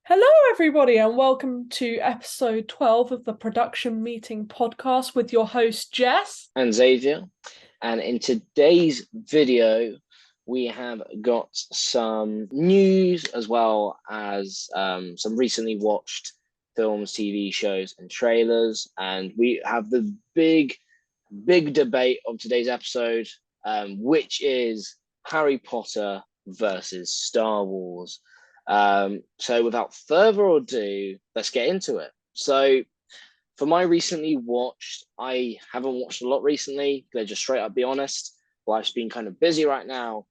Hello, everybody, and welcome to episode 12 of the Production Meeting podcast with your host, Jess. And Xavier. And in today's video, we have got some news as well as some recently watched films, TV shows, and trailers. And we have the big debate of today's episode, which is Harry Potter versus Star Wars. So without further ado, let's get into it. So for my recently watched, I haven't watched a lot recently. They're just straight up be honest. Life's been kind of busy right now,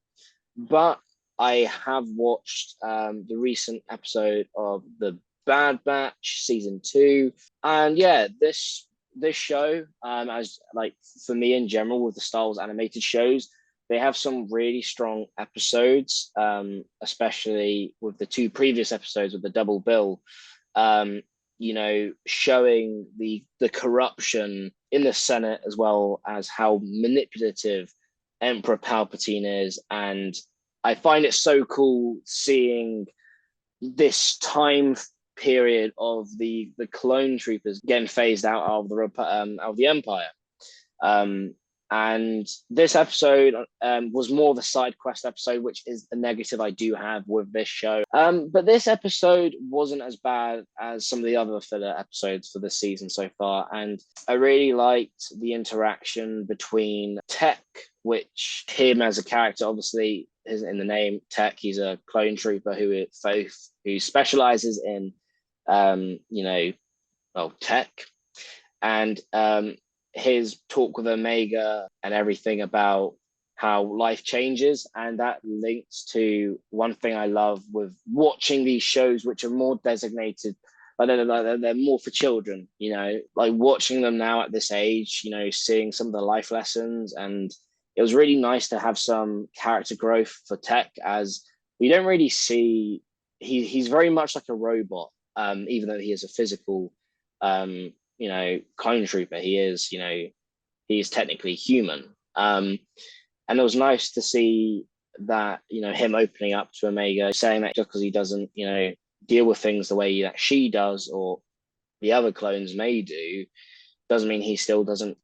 but I have watched the recent episode of The Bad Batch season 2, and yeah, this show, as like for me in general with the Star Wars animated shows, they have some really strong episodes, especially with the two previous episodes with the double bill. Showing the corruption in the Senate as well as how manipulative Emperor Palpatine is. And I find it so cool seeing this time period of the clone troopers getting phased out of the Empire. And this episode was more of a side quest episode, which is a negative I do have with this show. But this episode wasn't as bad as some of the other filler episodes for this season so far. And I really liked the interaction between Tech, which him as a character obviously is in the name Tech. He's a clone trooper who specializes in, tech. And his talk with Omega and everything about how life changes. And that links to one thing I love with watching these shows, which are more designated, they're more for children, like watching them now at this age, seeing some of the life lessons. And it was really nice to have some character growth for Tech, as we don't really see, he's very much like a robot, even though he is a physical clone trooper. He is technically human. And it was nice to see that, him opening up to Omega, saying that just because he doesn't, deal with things the way that she does or the other clones may do, doesn't mean he still doesn't,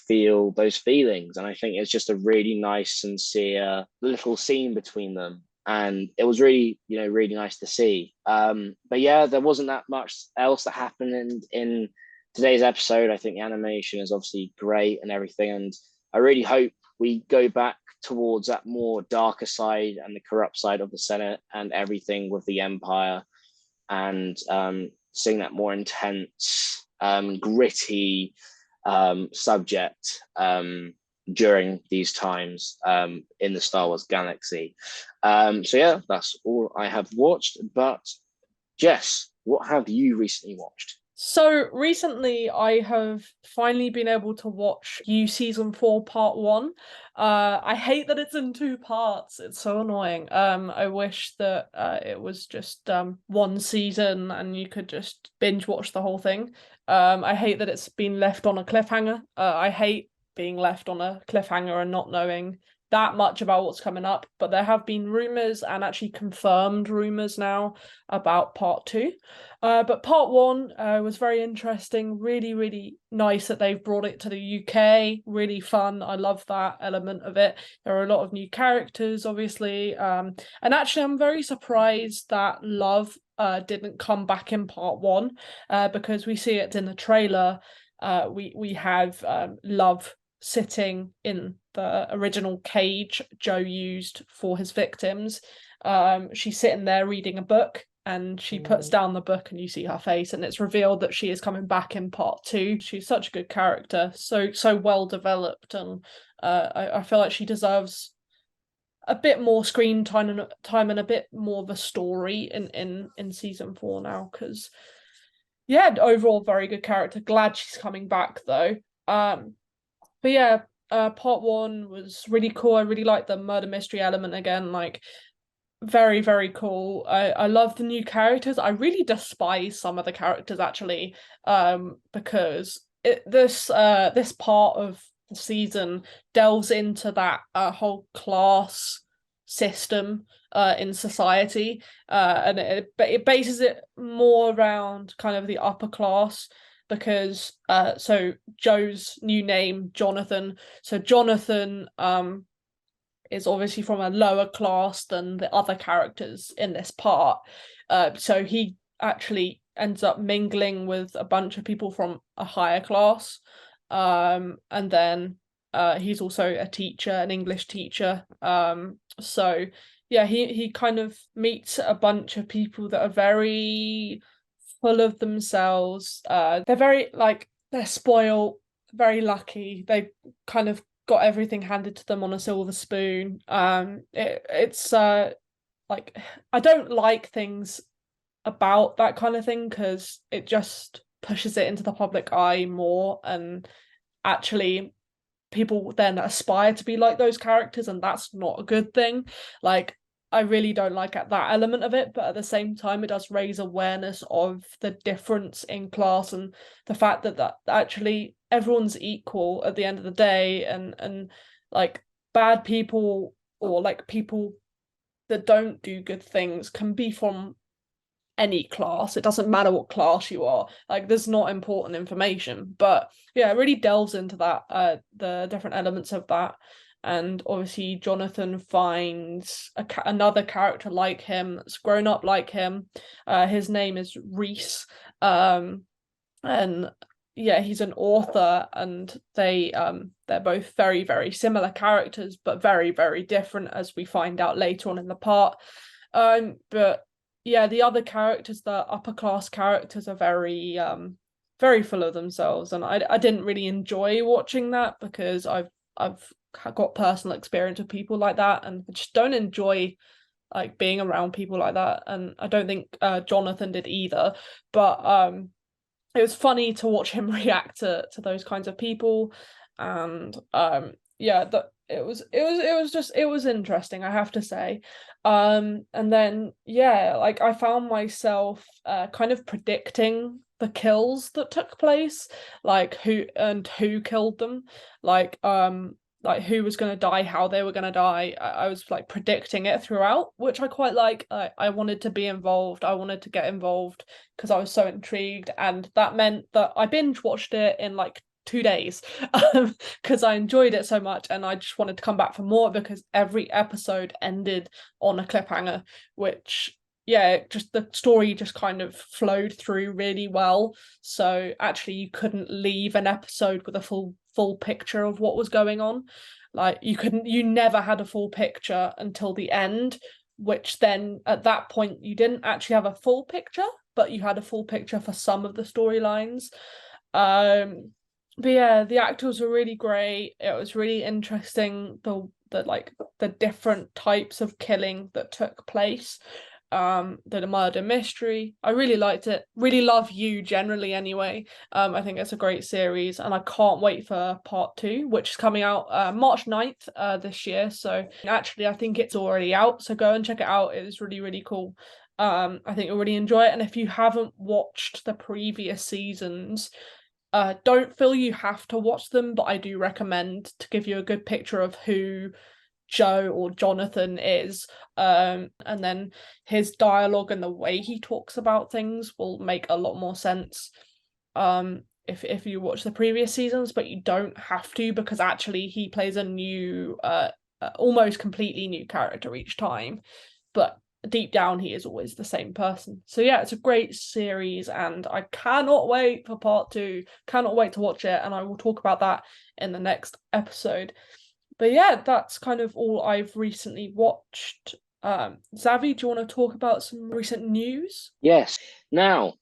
feel those feelings. And I think it's just a really nice, sincere little scene between them. And it was really, really nice to see. But yeah, there wasn't that much else that happened in today's episode. I think the animation is obviously great and everything, and I really hope we go back towards that more darker side and the corrupt side of the Senate and everything with the Empire, and seeing that more intense, gritty subject during these times in the Star Wars galaxy. So yeah, that's all I have watched. But Jess, what have you recently watched? So recently, I have finally been able to watch season 4, part 1. I hate that it's in 2 parts. It's so annoying. I wish that it was just one season and you could just binge watch the whole thing. I hate that it's been left on a cliffhanger. I hate being left on a cliffhanger and not knowing that much about what's coming up, but there have been rumors, and actually confirmed rumors now, about part 2. But part 1 was very interesting. Really, really nice that they've brought it to the UK. Really fun. I love that element of it. There are a lot of new characters, obviously. And actually, I'm very surprised that Love didn't come back in part 1, because we see it in the trailer. We have Love sitting in the original cage Joe used for his victims. She's sitting there reading a book, and she puts down the book and you see her face, and it's revealed that she is coming back in part 2. She's such a good character, so well developed, and I feel like she deserves a bit more screen time and a bit more of a story in season 4 now, because yeah, overall very good character. Glad she's coming back though. But yeah, part 1 was really cool. I really liked the murder mystery element again, like very, very cool. I love the new characters. I really despise some of the characters actually, because this part of the season delves into that whole class system in society, and it bases it more around kind of the upper class because so Joe's new name, Jonathan. So Jonathan is obviously from a lower class than the other characters in this part. So he actually ends up mingling with a bunch of people from a higher class. And then he's also a teacher, an English teacher. So yeah, he kind of meets a bunch of people that are very full of themselves. They're very like they're spoiled, very lucky. They kind of got everything handed to them on a silver spoon. It's like I don't like things about that kind of thing because it just pushes it into the public eye more, and actually people then aspire to be like those characters, and that's not a good thing. Like I really don't like that element of it, but at the same time it does raise awareness of the difference in class and the fact that actually everyone's equal at the end of the day, and like bad people or like people that don't do good things can be from any class. It doesn't matter what class you are. Like there's not important information. But yeah, it really delves into that, the different elements of that. And obviously Jonathan finds another character like him that's grown up like him. His name is Reese. And yeah, he's an author, and they're both very, very similar characters, but very, very different as we find out later on in the part. But yeah, the other characters, the upper class characters, are very full of themselves, and I didn't really enjoy watching that because I've got personal experience with people like that, and I just don't enjoy like being around people like that, and I don't think Jonathan did either. But it was funny to watch him react to those kinds of people, and yeah, that it was interesting, I have to say. And then yeah, like I found myself kind of predicting the kills that took place, like who killed them, like like who was going to die, how they were going to die. I was like predicting it throughout, which I quite like. I wanted to be involved, I wanted to get involved because I was so intrigued, and that meant that I binge watched it in like 2 days because I enjoyed it so much, and I just wanted to come back for more because every episode ended on a cliffhanger, which yeah, just the story just kind of flowed through really well. So actually you couldn't leave an episode with a full picture of what was going on. Like you never had a full picture until the end, which then at that point you didn't actually have a full picture, but you had a full picture for some of the storylines. But yeah, the actors were really great. It was really interesting the like the different types of killing that took place. The murder mystery. I really liked it. Really love You generally anyway. I think it's a great series, and I can't wait for part two, which is coming out March 9th this year. So actually I think it's already out. So go and check it out. It is really, really cool. I think you'll really enjoy it. And if you haven't watched the previous seasons, don't feel you have to watch them, but I do recommend to give you a good picture of who Joe or Jonathan is. And then his dialogue and the way he talks about things will make a lot more sense if you watch the previous seasons, but you don't have to because actually he plays a new almost completely new character each time, but deep down he is always the same person. So yeah, it's a great series, and I cannot wait for part two. Cannot wait to watch it, and I will talk about that in the next episode. But yeah, that's kind of all I've recently watched. Zavi, do you want to talk about some recent news? Yes. Now,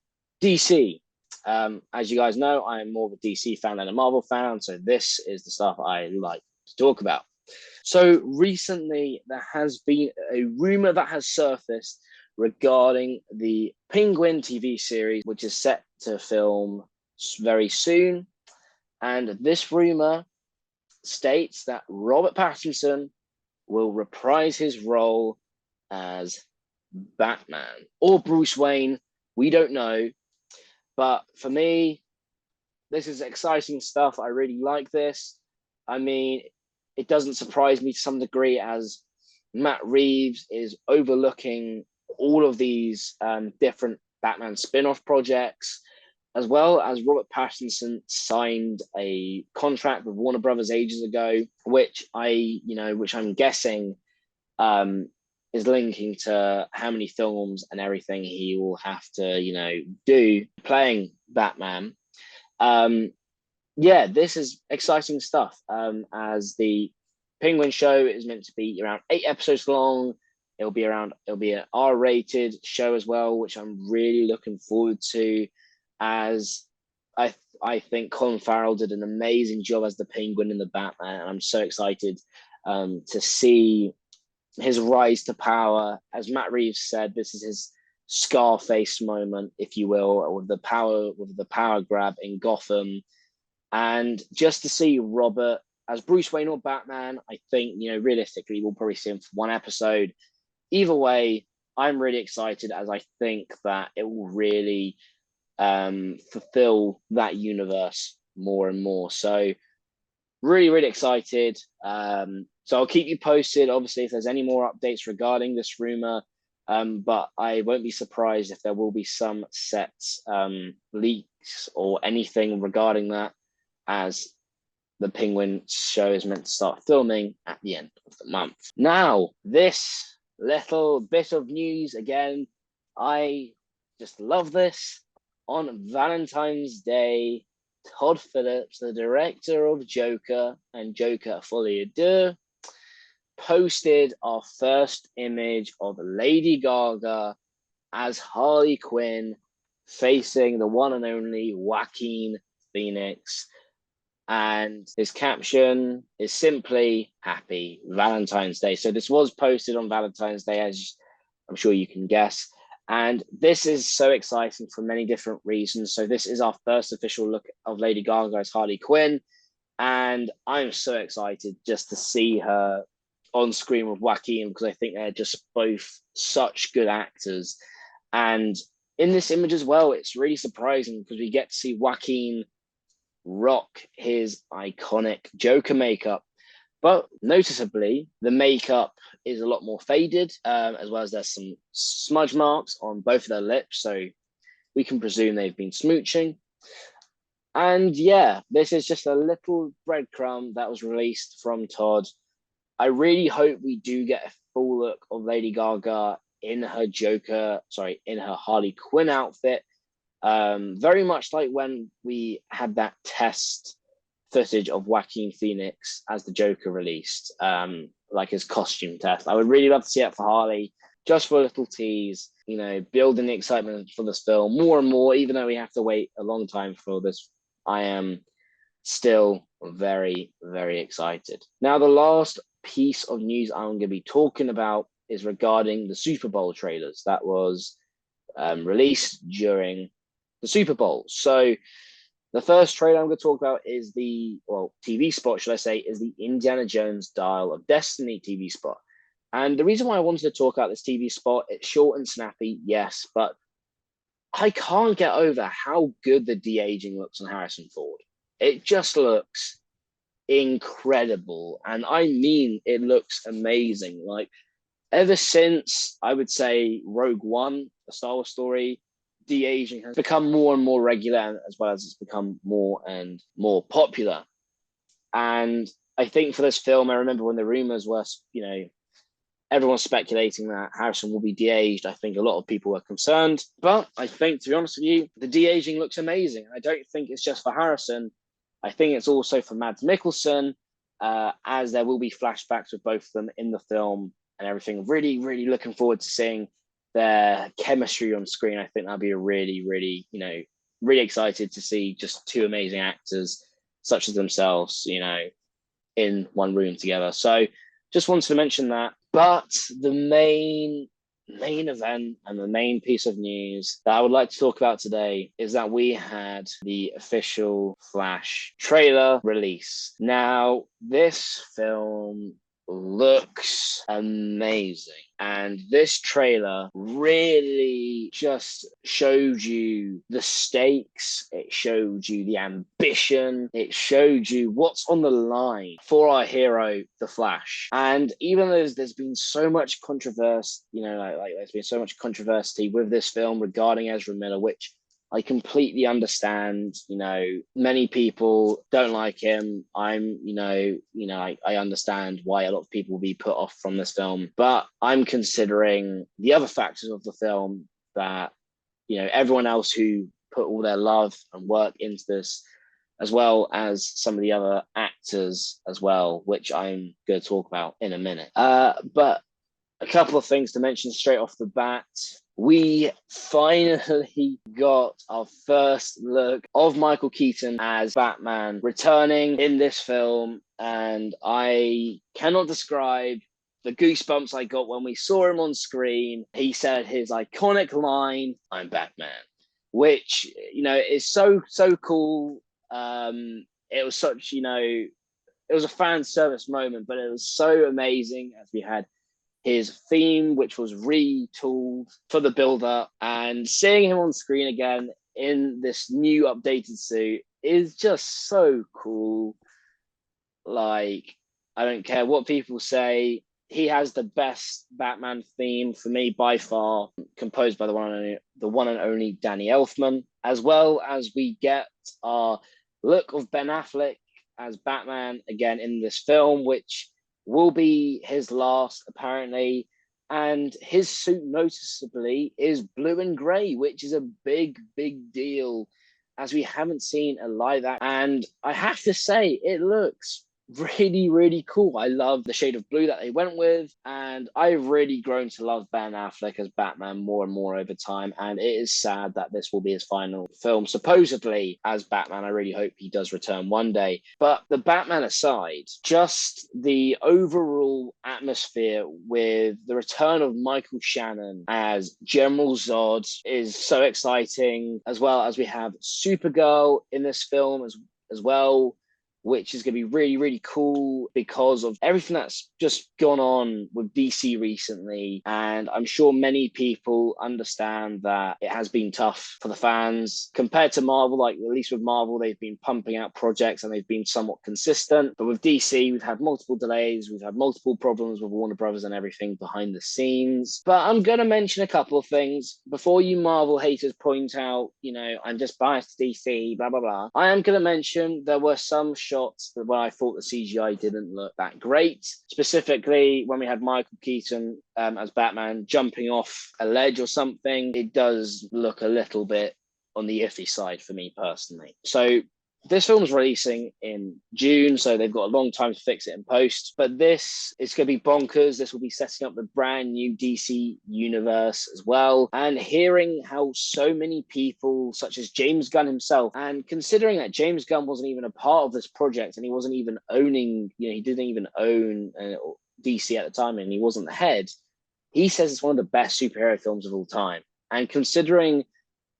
DC. As you guys know, I'm more of a DC fan than a Marvel fan, so this is the stuff I like to talk about. So recently, there has been a rumor that has surfaced regarding the Penguin TV series, which is set to film very soon. And this rumor states that Robert Pattinson will reprise his role as Batman or Bruce Wayne. We don't know. But for me, this is exciting stuff. I really like this. I mean, it doesn't surprise me to some degree as Matt Reeves is overlooking all of these different Batman spin-off projects, as well as Robert Pattinson signed a contract with Warner Brothers ages ago, which I'm guessing um, is linking to how many films and everything he will have to, do playing Batman. Um, yeah, this is exciting stuff. As the Penguin show is meant to be around 8 episodes long. It'll be an R-rated show as well, which I'm really looking forward to. As I think Colin Farrell did an amazing job as the Penguin in the Batman, and I'm so excited to see his rise to power. As Matt Reeves said, this is his Scarface moment, if you will, with the power grab in Gotham. And just to see Robert as Bruce Wayne or Batman, I think, realistically, we'll probably see him for one episode. Either way, I'm really excited, as I think that it will really fulfill that universe more and more. So really, really excited. So I'll keep you posted, obviously, if there's any more updates regarding this rumor. But I won't be surprised if there will be some sets leaks or anything regarding that, as the Penguin show is meant to start filming at the end of the month. Now, this little bit of news again, I just love this. On Valentine's Day, Todd Phillips, the director of Joker and Joker Folie à Deux, posted our first image of Lady Gaga as Harley Quinn facing the one and only Joaquin Phoenix. And his caption is simply Happy Valentine's Day. So this was posted on Valentine's Day, as I'm sure you can guess. And this is so exciting for many different reasons. So this is our first official look of Lady Gaga as Harley Quinn. And I'm so excited just to see her on screen with Joaquin, because I think they're just both such good actors. And in this image as well, it's really surprising because we get to see Joaquin rock his iconic Joker makeup. But noticeably, the makeup is a lot more faded, as well as there's some smudge marks on both of their lips. So we can presume they've been smooching. And yeah, this is just a little breadcrumb that was released from Todd. I really hope we do get a full look of Lady Gaga in her in her Harley Quinn outfit. Very much like when we had that test footage of Joaquin Phoenix as the Joker released, like his costume test. I would really love to see it for Harley, just for a little tease, building the excitement for this film more and more, even though we have to wait a long time for this. I am still very, very excited. Now, the last piece of news I'm going to be talking about is regarding the Super Bowl trailers that was released during the Super Bowl. So the first trailer I'm going to talk about is TV spot, should I say, is the Indiana Jones Dial of Destiny TV spot. And the reason why I wanted to talk about this TV spot, it's short and snappy, yes, but I can't get over how good the de-aging looks on Harrison Ford. It just looks incredible. And I mean, it looks amazing. Like, ever since, I would say, Rogue One, a Star Wars story, de-aging has become more and more regular, as well as it's become more and more popular. And I think for this film, I remember when the rumors were, everyone's speculating that Harrison will be de-aged. I think a lot of people were concerned. But I think, to be honest with you, the de-aging looks amazing. I don't think it's just for Harrison. I think it's also for Mads Mikkelsen, as there will be flashbacks with both of them in the film and everything. Really, really looking forward to seeing their chemistry on screen. I think that'll be a really, really, really excited to see just two amazing actors such as themselves, in one room together. So just wanted to mention that. But the main event and the main piece of news that I would like to talk about today is that we had the official Flash trailer release. Now, this film looks amazing. And this trailer really just showed you the stakes, it showed you the ambition, it showed you what's on the line for our hero, the Flash. And even though there's been so much controversy, like there's been so much controversy with this film regarding Ezra Miller, which I completely understand. Many people don't like him. I understand why a lot of people will be put off from this film, but I'm considering the other factors of the film that, everyone else who put all their love and work into this, as well as some of the other actors as well, which I'm going to talk about in a minute. But a couple of things to mention straight off the bat. We finally got our first look of Michael Keaton as Batman returning in this film, and I cannot describe the goosebumps I got when we saw him on screen. He said his iconic line, "I'm Batman," which, is so cool. It was such, it was a fan service moment, but it was so amazing as we had his theme, which was retooled for the build-up, and seeing him on screen again in this new updated suit is just so cool. Like, I don't care what people say, he has the best Batman theme for me by far, composed by the one and only Danny Elfman, as well as we get our look of Ben Affleck as Batman again in this film, which will be his last, apparently. And his suit noticeably is blue and grey, which is a big deal, as we haven't seen a live act. And I have to say, it looks really cool. I love the shade of blue that they went with, and I've really grown to love Ben Affleck as Batman more and more over time, and it is sad that this will be his final film supposedly as Batman. I really hope he does return one day. But the Batman aside, just the overall atmosphere with the return of Michael Shannon as General Zod is so exciting, as well as we have Supergirl in this film as well, which is going to be really cool because of everything that's just gone on with DC recently. And I'm sure many people understand that it has been tough for the fans compared to Marvel. Like, at least with Marvel, they've been pumping out projects and they've been somewhat consistent. But with DC, we've had multiple delays, we've had multiple problems with Warner Brothers and everything behind the scenes. But I'm going to mention a couple of things before you Marvel haters point out, I'm just biased to DC, blah, blah, blah. I am going to mention there were some shots where I thought the CGI didn't look that great. Specifically, when we had Michael Keaton as Batman jumping off a ledge or something, it does look a little bit on the iffy side for me personally. So this film's releasing in June, so they've got a long time to fix it in post. But this is going to be bonkers. This will be setting up the brand new DC universe as well. And hearing how so many people, such as James Gunn himself, and considering that James Gunn wasn't even a part of this project and he wasn't even owning, he didn't even own DC at the time and he wasn't the head, he says it's one of the best superhero films of all time. And considering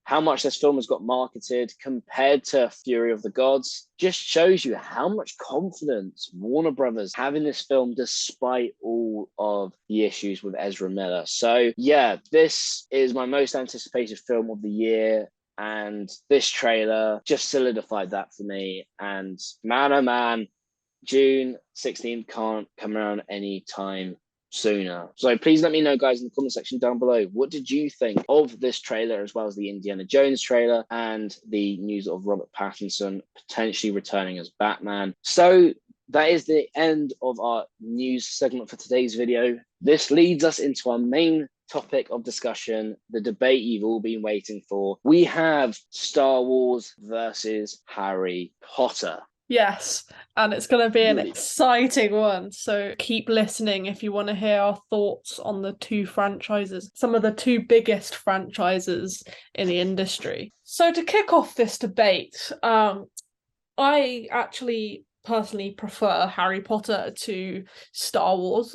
how much this film has got marketed compared to Fury of the Gods, just shows you how much confidence Warner Brothers have in this film despite all of the issues with Ezra Miller. So yeah, this is my most anticipated film of the year, and this trailer just solidified that for me. And man, oh man, June 16th can't come around any time sooner. So please let me know, guys, in the comment section down below, what did you think of this trailer, as well as the Indiana Jones trailer and the news of Robert Pattinson potentially returning as Batman. So that is the end of our news segment for today's video. This leads us into our main topic of discussion, the debate you've all been waiting for. We have Star Wars versus Harry Potter. Yes, and it's going to be an exciting one. So keep listening if you want to hear our thoughts on the two franchises, some of the two biggest franchises in the industry. So to kick off this debate, I actually personally prefer Harry Potter to Star Wars,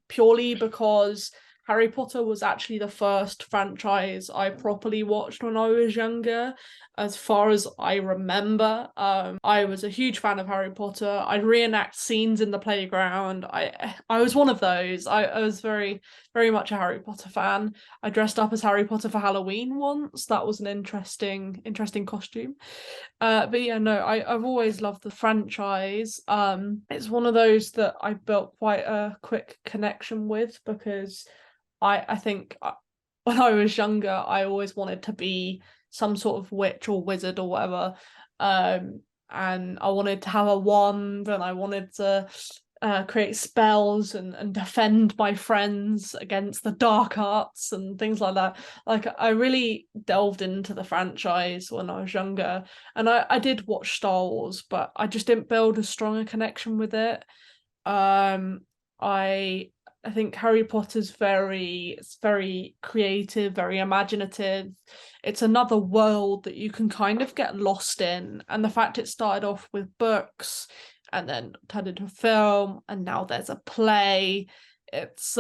purely because Harry Potter was actually the first franchise I properly watched when I was younger, as far as I remember. I was a huge fan of Harry Potter. I'd reenact scenes in the playground. I was one of those. I was very much a Harry Potter fan. I dressed up as Harry Potter for Halloween once. That was an interesting costume. But yeah, no, I've always loved the franchise. It's one of those that I built quite a quick connection with because I think when I was younger, I always wanted to be some sort of witch or wizard or whatever. And I wanted to have a wand, and I wanted to create spells and defend my friends against the dark arts and things like that. Like, I really delved into the franchise when I was younger, and I did watch Star Wars, but I just didn't build a stronger connection with it. Um, I think Harry Potter's it's very creative, very imaginative. It's another world that you can kind of get lost in. And the fact it started off with books and then turned into a film and now there's a play, it's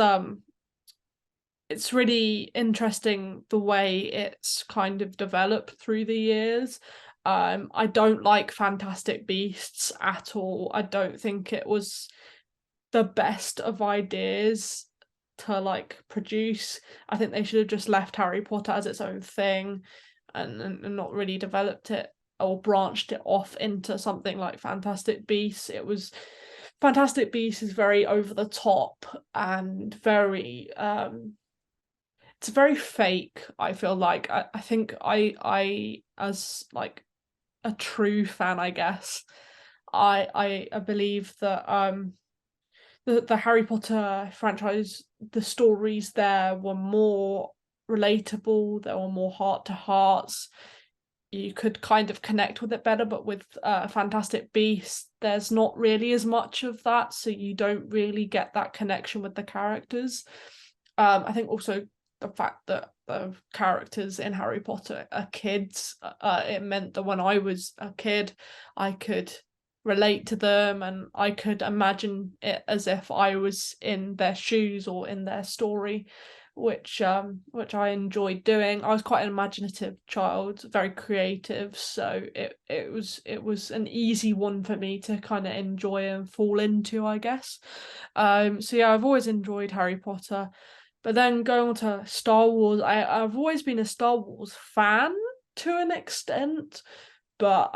really interesting the way it's kind of developed through the years. I don't like Fantastic Beasts at all. I don't think it was the best of ideas to like produce. I think they should have just left Harry Potter as its own thing and not really developed it or branched it off into something like Fantastic Beasts. It was Fantastic Beasts is very over the top and very it's very fake, I feel like. I think I as like a true fan, I guess, I believe that the Harry Potter franchise, the stories there were more relatable, there were more heart to hearts. You could kind of connect with it better, but with Fantastic Beasts, there's not really as much of that, so you don't really get that connection with the characters. I think also the fact that the characters in Harry Potter are kids, it meant that when I was a kid, I could relate to them and I could imagine it as if I was in their shoes or in their story, which I enjoyed doing. I was quite an imaginative child, very creative, so it was an easy one for me to kind of enjoy and fall into, I guess. So yeah, I've always enjoyed Harry Potter. But then going on to Star Wars, I've always been a Star Wars fan to an extent, but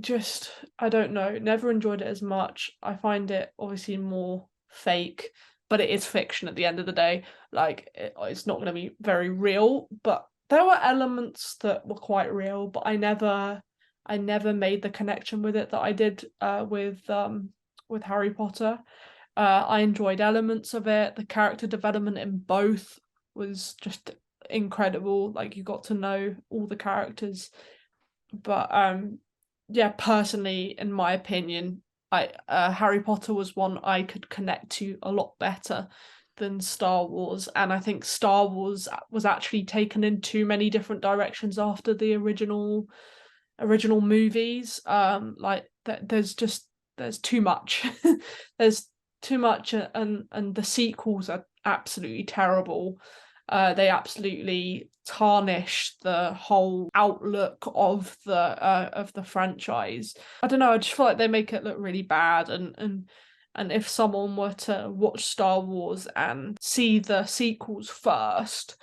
just I don't know, never enjoyed it as much. I find it obviously more fake, but it is fiction at the end of the day. Like it's not going to be very real, but there were elements that were quite real, but I never made the connection with it that I did with Harry Potter. I enjoyed elements of it. The character development in both was just incredible. Like you got to know all the characters. But yeah, personally, in my opinion, I Harry Potter was one I could connect to a lot better than Star Wars, and I think Star Wars was actually taken in too many different directions after the original movies. Like there's too much. There's too much, and the sequels are absolutely terrible. They absolutely tarnish the whole outlook of the franchise. I don't know. I just feel like they make it look really bad, and if someone were to watch Star Wars and see the sequels first,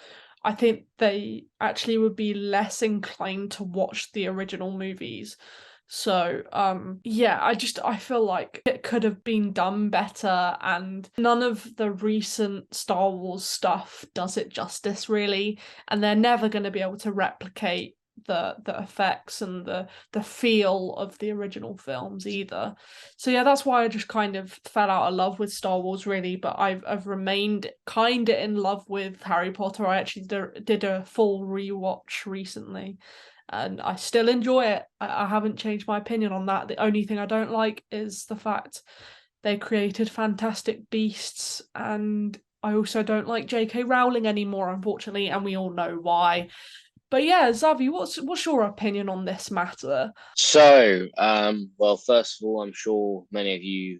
I think they actually would be less inclined to watch the original movies. So yeah, I feel like it could have been done better, and none of the recent Star Wars stuff does it justice really, and they're never going to be able to replicate the effects and the feel of the original films either. So yeah, that's why I just kind of fell out of love with Star Wars really, but I've remained kind of in love with Harry Potter. I actually did a full rewatch recently and I still enjoy it. I haven't changed my opinion on that. The only thing I don't like is the fact they created Fantastic Beasts, and I also don't like J.K. Rowling anymore, unfortunately, and we all know why. But yeah, Zavi, what's your opinion on this matter? So, well, first of all, I'm sure many of you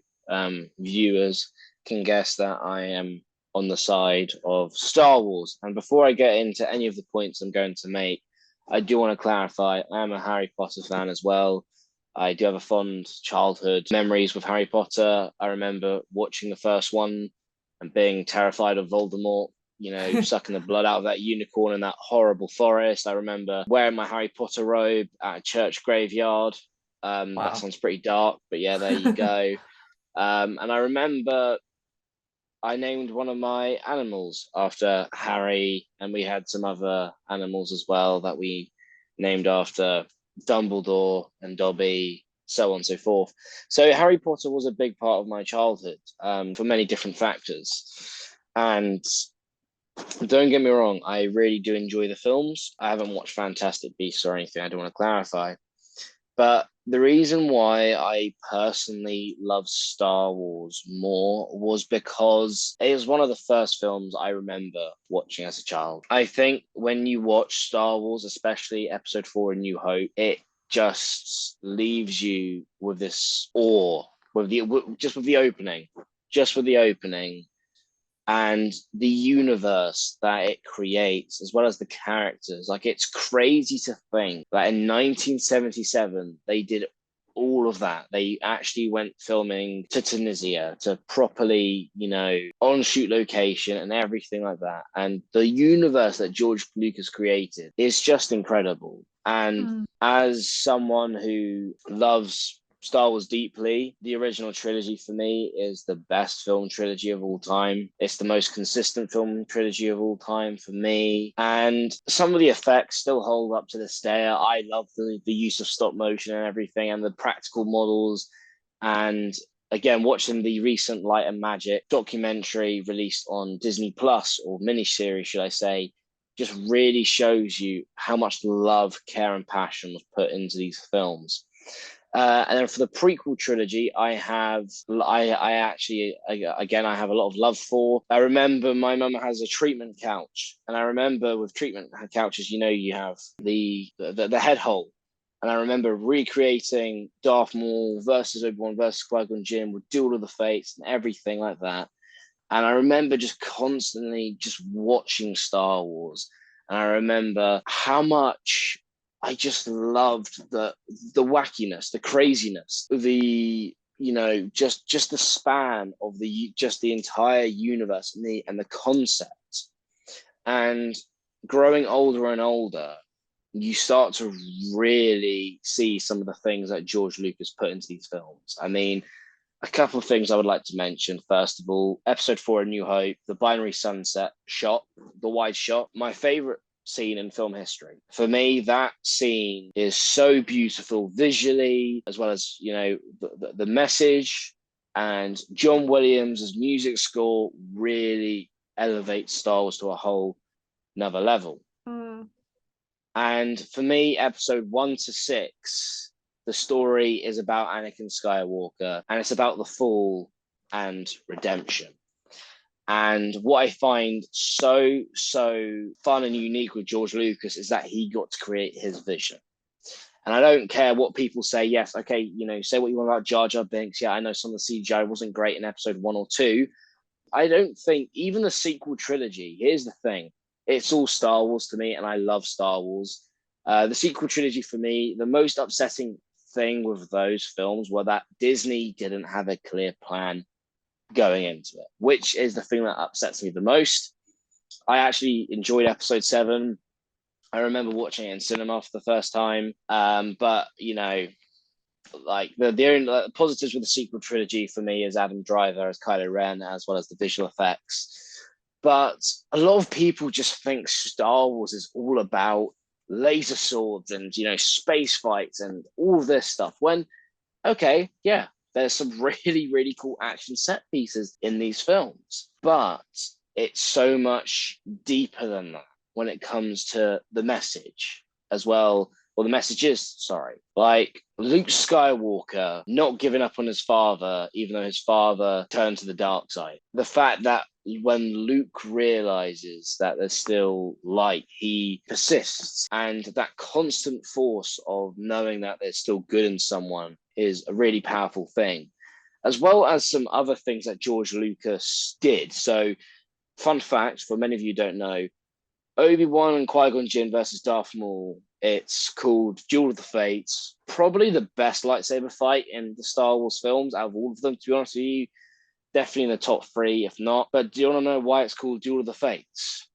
viewers can guess that I am on the side of Star Wars. And before I get into any of the points I'm going to make, I do want to clarify I am a Harry Potter fan as well. I do have a fond childhood memories with Harry Potter. I remember watching the first one and being terrified of Voldemort, sucking the blood out of that unicorn in that horrible forest. I remember wearing my Harry Potter robe at a church graveyard. That Wow. sounds pretty dark, but yeah, there you go. And I remember I named one of my animals after Harry, and we had some other animals as well that we named after Dumbledore and Dobby, so on and so forth. So Harry Potter was a big part of my childhood for many different factors. And don't get me wrong, I really do enjoy the films. I haven't watched Fantastic Beasts or anything, I don't want to clarify. But the reason why I personally love Star Wars more was because it was one of the first films I remember watching as a child. I think when you watch Star Wars, especially Episode 4 A New Hope, it just leaves you with this awe just with the opening, just with the opening and the universe that it creates, as well as the characters. Like, it's crazy to think that in 1977, they did all of that. They actually went filming to Tunisia to properly, on shoot location and everything like that. And the universe that George Lucas created is just incredible. And Mm. as someone who loves Star Wars deeply, the original trilogy for me is the best film trilogy of all time. It's the most consistent film trilogy of all time for me. And some of the effects still hold up to this day. I love the use of stop motion and everything and the practical models. And again, watching the recent Light and Magic documentary released on Disney Plus, or miniseries, should I say, just really shows you how much love, care, and passion was put into these films. And then for the prequel trilogy, I actually, again, I have a lot of love for. I remember my mum has a treatment couch, and I remember with treatment couches, you have the head hole. And I remember recreating Darth Maul versus Obi-Wan versus Qui-Gon Jinn with Duel of the Fates and everything like that. And I remember just constantly just watching Star Wars. And I remember how much I just loved the wackiness, the craziness, just the span of the entire universe and the concept. And growing older and older, you start to really see some of the things that George Lucas put into these films. I mean, a couple of things I would like to mention. First of all, Episode 4 A New Hope, the binary sunset shot, the wide shot, my favorite scene in film history. For me, that scene is so beautiful visually, as well as, the message. And John Williams' music score really elevates Star Wars to a whole another level. Mm. And for me, Episode 1 to 6, the story is about Anakin Skywalker, and it's about the fall and redemption. And what I find so fun and unique with George Lucas is that he got to create his vision. And I don't care what people say. Yes, okay, say what you want about Jar Jar Binks. Yeah, I know some of the CGI wasn't great in Episode 1 or 2. I don't think even the sequel trilogy, here's the thing, it's all Star Wars to me, and I love Star Wars. The sequel trilogy for me, the most upsetting thing with those films were that Disney didn't have a clear plan going into it, which is the thing that upsets me the most. I actually enjoyed Episode 7. I remember watching it in cinema for the first time. But like the only positives with the sequel trilogy for me is Adam Driver as Kylo Ren, as well as the visual effects. But a lot of people just think Star Wars is all about laser swords and space fights and all this stuff. When, okay, yeah, there's some really, really cool action set pieces in these films, but it's so much deeper than that when it comes to the message as well. Well, the message is, sorry, like Luke Skywalker not giving up on his father, even though his father turned to the dark side. The fact that when Luke realizes that there's still light, he persists. And that constant force of knowing that there's still good in someone is a really powerful thing, as well as some other things that George Lucas did. So Fun fact for many of you who don't know, Obi-Wan and Qui-Gon Jinn versus Darth Maul. It's called Duel of the Fates. Probably the best lightsaber fight in the Star Wars films out of all of them, to be honest with you. Definitely in the top three, if not. But do you want to know why it's called Duel of the Fates?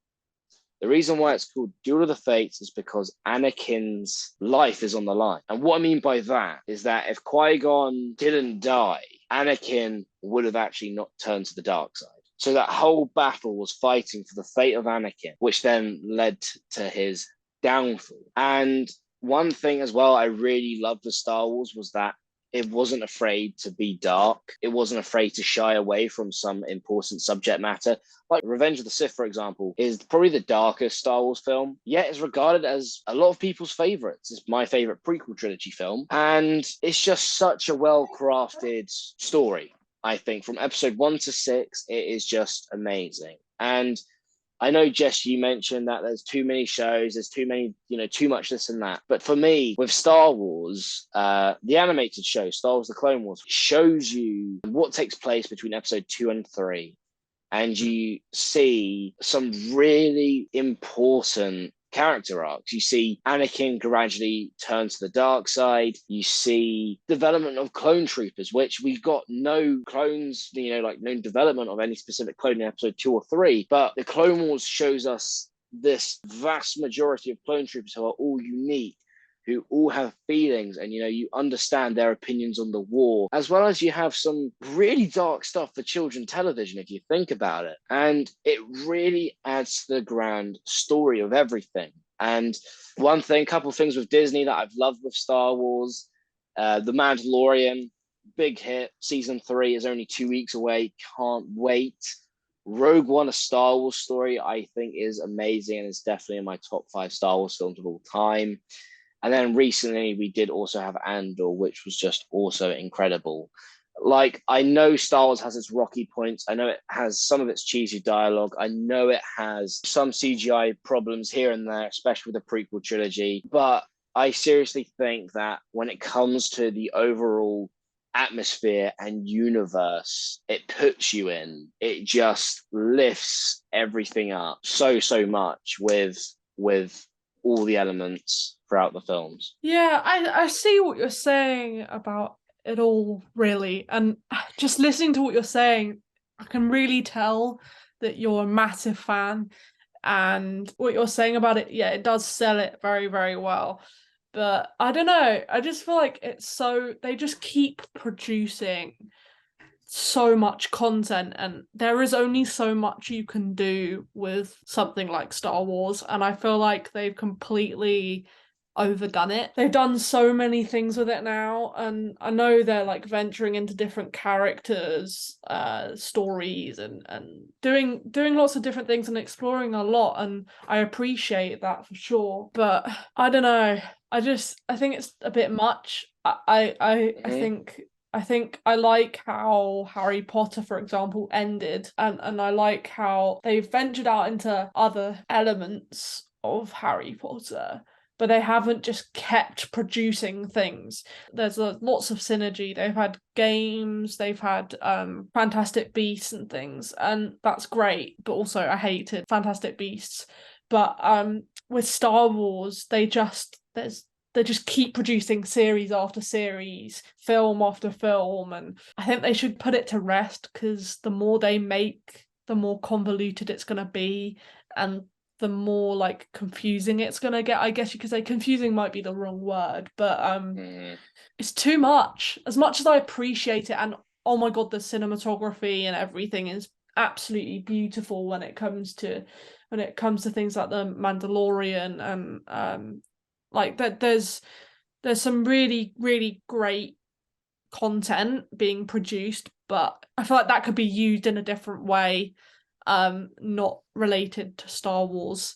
The reason why it's called Duel of the Fates is because Anakin's life is on the line. And what I mean by that is that if Qui-Gon didn't die, Anakin would have actually not turned to the dark side. So that whole battle was fighting for the fate of Anakin, which then led to his downfall. And one thing as well I really loved with Star Wars was that it wasn't afraid to be dark. It wasn't afraid to shy away from some important subject matter. Like Revenge of the Sith, for example, is probably the darkest Star Wars film, yet it's regarded as a lot of people's favorites. It's my favorite prequel trilogy film. And it's just such a well-crafted story, I think. From episode 1 to 6, it is just amazing. And I know, Jess, you mentioned that there's too many shows, there's too many, too much this and that. But for me, with Star Wars, the animated show, Star Wars The Clone Wars, shows you what takes place between episode 2 and 3. And you see some really important character arcs. You see Anakin gradually turn to the dark side. You see development of clone troopers, which we've got no clones, no development of any specific clone in episode 2 or 3. But the Clone Wars shows us this vast majority of clone troopers who are all unique, who all have feelings, and you understand their opinions on the war, as well as you have some really dark stuff for children television if you think about it. And it really adds to the grand story of everything. And couple of things with Disney that I've loved with Star Wars, The Mandalorian, big hit. Season 3 is only 2 weeks away. Can't wait. Rogue One, a Star Wars story, I think is amazing, and it's definitely in my top 5 Star Wars films of all time. And then recently we did also have Andor, which was just also incredible. Like, I know Star Wars has its rocky points. I know it has some of its cheesy dialogue. I know it has some CGI problems here and there, especially with the prequel trilogy. But I seriously think that when it comes to the overall atmosphere and universe it puts you in, it just lifts everything up so much with all the elements throughout the films. Yeah, I see what you're saying about it all, really. And just listening to what you're saying, I can really tell that you're a massive fan. And what you're saying about it, yeah, it does sell it very, very well. But I don't know, I just feel like they just keep producing so much content, and there is only so much you can do with something like Star Wars, and I feel like they've completely overdone it. They've done so many things with it now, and I know they're like venturing into different characters, stories, and doing lots of different things and exploring a lot, and I appreciate that for sure. But I don't know. I think it's a bit much. I think I like how Harry Potter, for example, ended, and I like how they've ventured out into other elements of Harry Potter, but they haven't just kept producing things. There's lots of synergy. They've had games, they've had Fantastic Beasts and things, and that's great. But also, I hated Fantastic Beasts. But with Star Wars, they just keep producing series after series, film after film, and I think they should put it to rest, because the more they make, the more convoluted it's going to be, and the more like confusing it's going to get. I guess you could say confusing might be the wrong word, but it's too much. As much as I appreciate it, and oh my god, the cinematography and everything is absolutely beautiful when it comes to things like the Mandalorian, and like that there's some really, really great content being produced, but I feel like that could be used in a different way, not related to Star Wars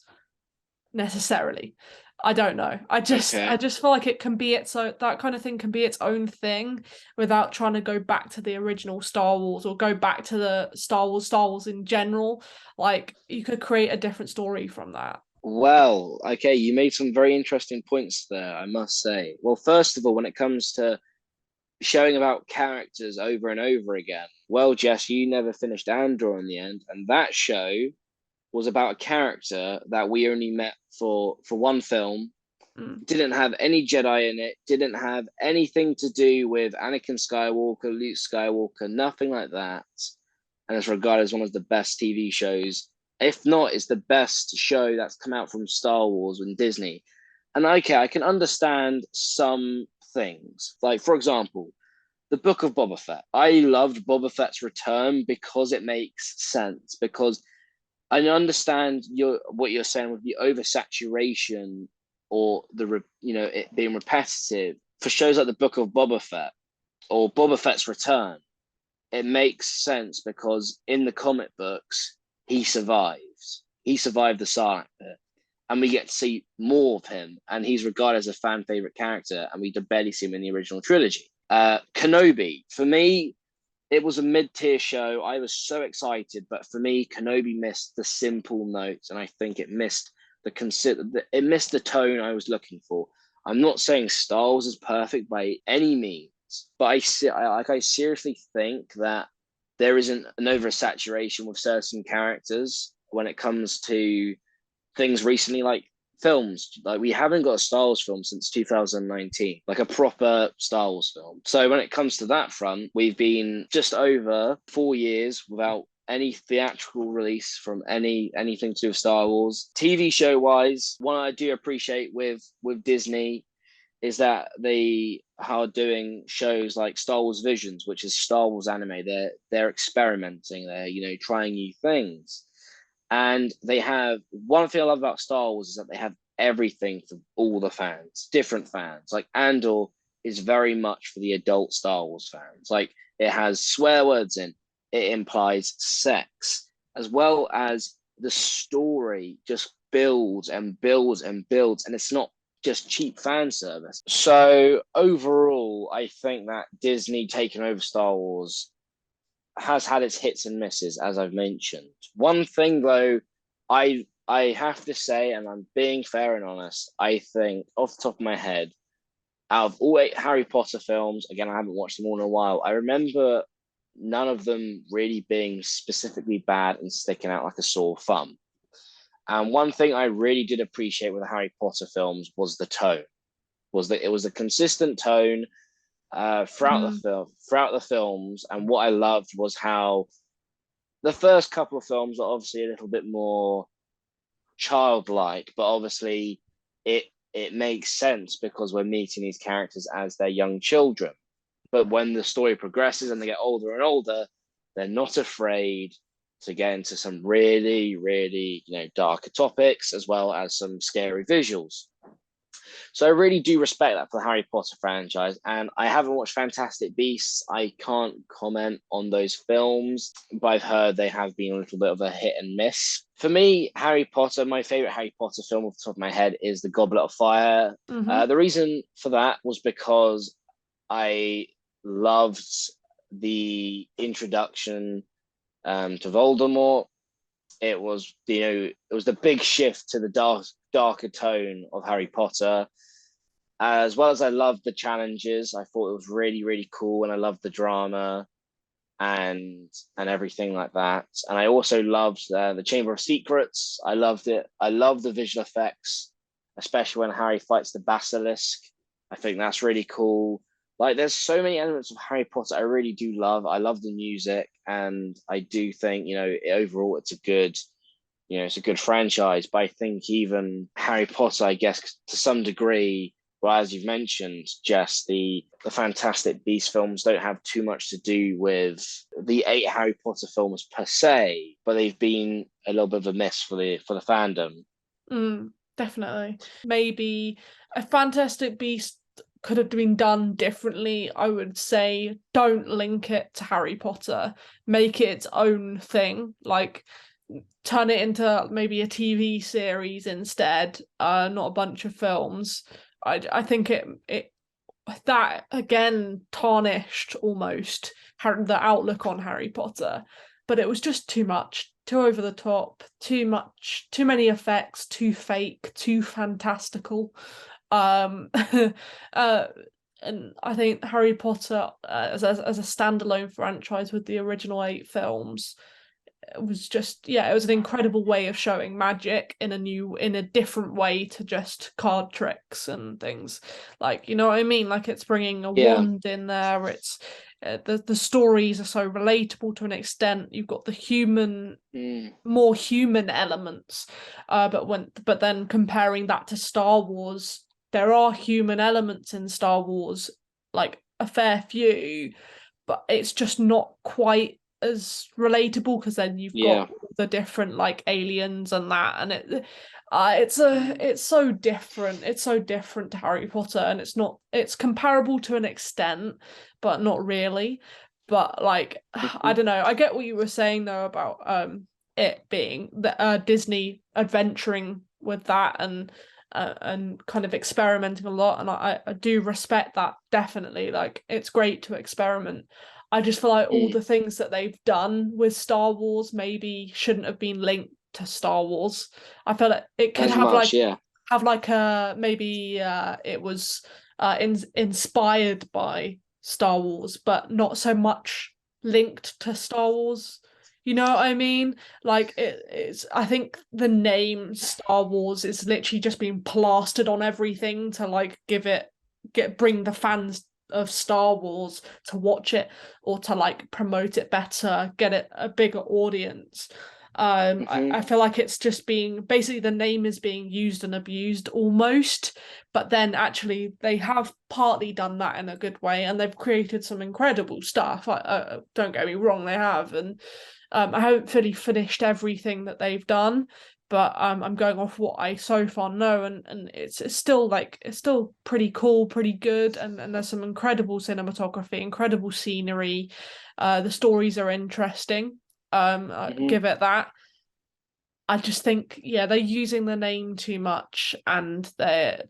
necessarily. I don't know. I just feel like it can be that kind of thing can be its own thing without trying to go back to the original Star Wars or go back to the Star Wars in general. Like, you could create a different story from that. Well, okay, you made some very interesting points there, I must say. Well, first of all, when it comes to showing about characters over and over again. Well, Jess, you never finished Andor in the end, and that show was about a character that we only met for one film. Mm. Didn't have any Jedi in it, didn't have anything to do with Anakin Skywalker, Luke Skywalker, nothing like that. And it's regarded as one of the best TV shows. If not, it's the best show that's come out from Star Wars and Disney. And okay, I can understand some things. Like, for example, the Book of Boba Fett. I loved Boba Fett's return because it makes sense. Because I understand what you're saying with the oversaturation or it being repetitive for shows like the Book of Boba Fett or Boba Fett's return. It makes sense because in the comic books he survived. He survived the Sarlacc pit, and we get to see more of him. And he's regarded as a fan favorite character, and we barely see him in the original trilogy. Kenobi, for me, it was a mid-tier show. I was so excited, but for me, Kenobi missed the simple notes, and I think it missed it missed the tone I was looking for. I'm not saying Star Wars is perfect by any means, but I seriously think that there isn't an oversaturation with certain characters when it comes to things recently, like films. Like, we haven't got a Star Wars film since 2019, like a proper Star Wars film. So when it comes to that front, we've been just over 4 years without any theatrical release from anything to do with Star Wars. TV show wise, one I do appreciate with Disney is that they are doing shows like Star Wars Visions, which is Star Wars anime. They're experimenting, they're trying new things. And they have one thing I love about Star Wars is that they have everything for all the fans, different fans. Like, Andor is very much for the adult Star Wars fans. Like, it has swear words in, it implies sex, as well as the story just builds and builds and builds, and it's not just cheap fan service. So overall, I think that Disney taking over Star Wars has had its hits and misses, as I've mentioned. One thing though, I have to say, and I'm being fair and honest, I think off the top of my head, out of all 8 Harry Potter films, again, I haven't watched them all in a while, I remember none of them really being specifically bad and sticking out like a sore thumb. And one thing I really did appreciate with the Harry Potter films was the tone. Was that it was a consistent tone throughout the films, and what I loved was how the first couple of films are obviously a little bit more childlike, but obviously it makes sense because we're meeting these characters as they're young children. But when the story progresses and they get older and older, they're not afraid to get into some really, really, darker topics, as well as some scary visuals. So I really do respect that for the Harry Potter franchise. And I haven't watched Fantastic Beasts. I can't comment on those films, but I've heard they have been a little bit of a hit and miss. For me, Harry Potter, my favorite Harry Potter film off the top of my head is The Goblet of Fire. Mm-hmm. The reason for that was because I loved the introduction to Voldemort. It was, it was the big shift to the darker tone of Harry Potter. As well as I loved the challenges, I thought it was really, really cool, and I loved the drama and everything like that. And I also loved the Chamber of Secrets. I loved it. I love the visual effects, especially when Harry fights the basilisk. I think that's really cool. Like, there's so many elements of Harry Potter I really do love. I love the music, and I do think, overall it's a good franchise. But I think even Harry Potter, I guess, to some degree, well, as you've mentioned, Jess, the Fantastic Beasts films don't have too much to do with the 8 Harry Potter films per se, but they've been a little bit of a miss for the fandom. Definitely. Maybe a Fantastic Beast could have been done differently. I would say don't link it to Harry Potter. Make it its own thing. Like, turn it into maybe a TV series instead, not a bunch of films. I think it that again tarnished almost the outlook on Harry Potter, but it was just too much, too over the top, too many effects, too fake, too fantastical. and I think Harry Potter as a standalone franchise with the original 8 films, it was just, yeah, it was an incredible way of showing magic in a different way to just card tricks and things. Like, you know what I mean? Like, it's bringing a Yeah. wand in there. It's the stories are so relatable to an extent. You've got the Mm. more human elements, but then comparing that to Star Wars, there are human elements in Star Wars, like a fair few, but it's just not quite as relatable because then you've got Yeah. the different like aliens and that, and it's so different. It's so different to Harry Potter, and it's comparable to an extent, but not really. But like, I Mhm. don't know. I get what you were saying though about it being the Disney adventuring with that and kind of experimenting a lot, and I do respect that definitely. Like, it's great to experiment. I just feel like all Mm. the things that they've done with Star Wars maybe shouldn't have been linked to Star Wars. I feel like it could As much, yeah. have like a maybe it was inspired by Star Wars, but not so much linked to Star Wars. You know what I mean? Like, it's I think the name Star Wars is literally just being plastered on everything to like give it get bring the fans of Star Wars to watch it or to like promote it better, get it a bigger audience. I Hmm. feel like it's just being basically the name is being used and abused almost, but then actually they have partly done that in a good way, and they've created some incredible stuff. Don't get me wrong, they have, and I haven't fully finished everything that they've done, but I'm going off what I so far know, and it's still like it's still pretty cool, pretty good, and there's some incredible cinematography, incredible scenery. The stories are interesting. I Hmm. give it that. I just think, yeah, they're using the name too much, and they're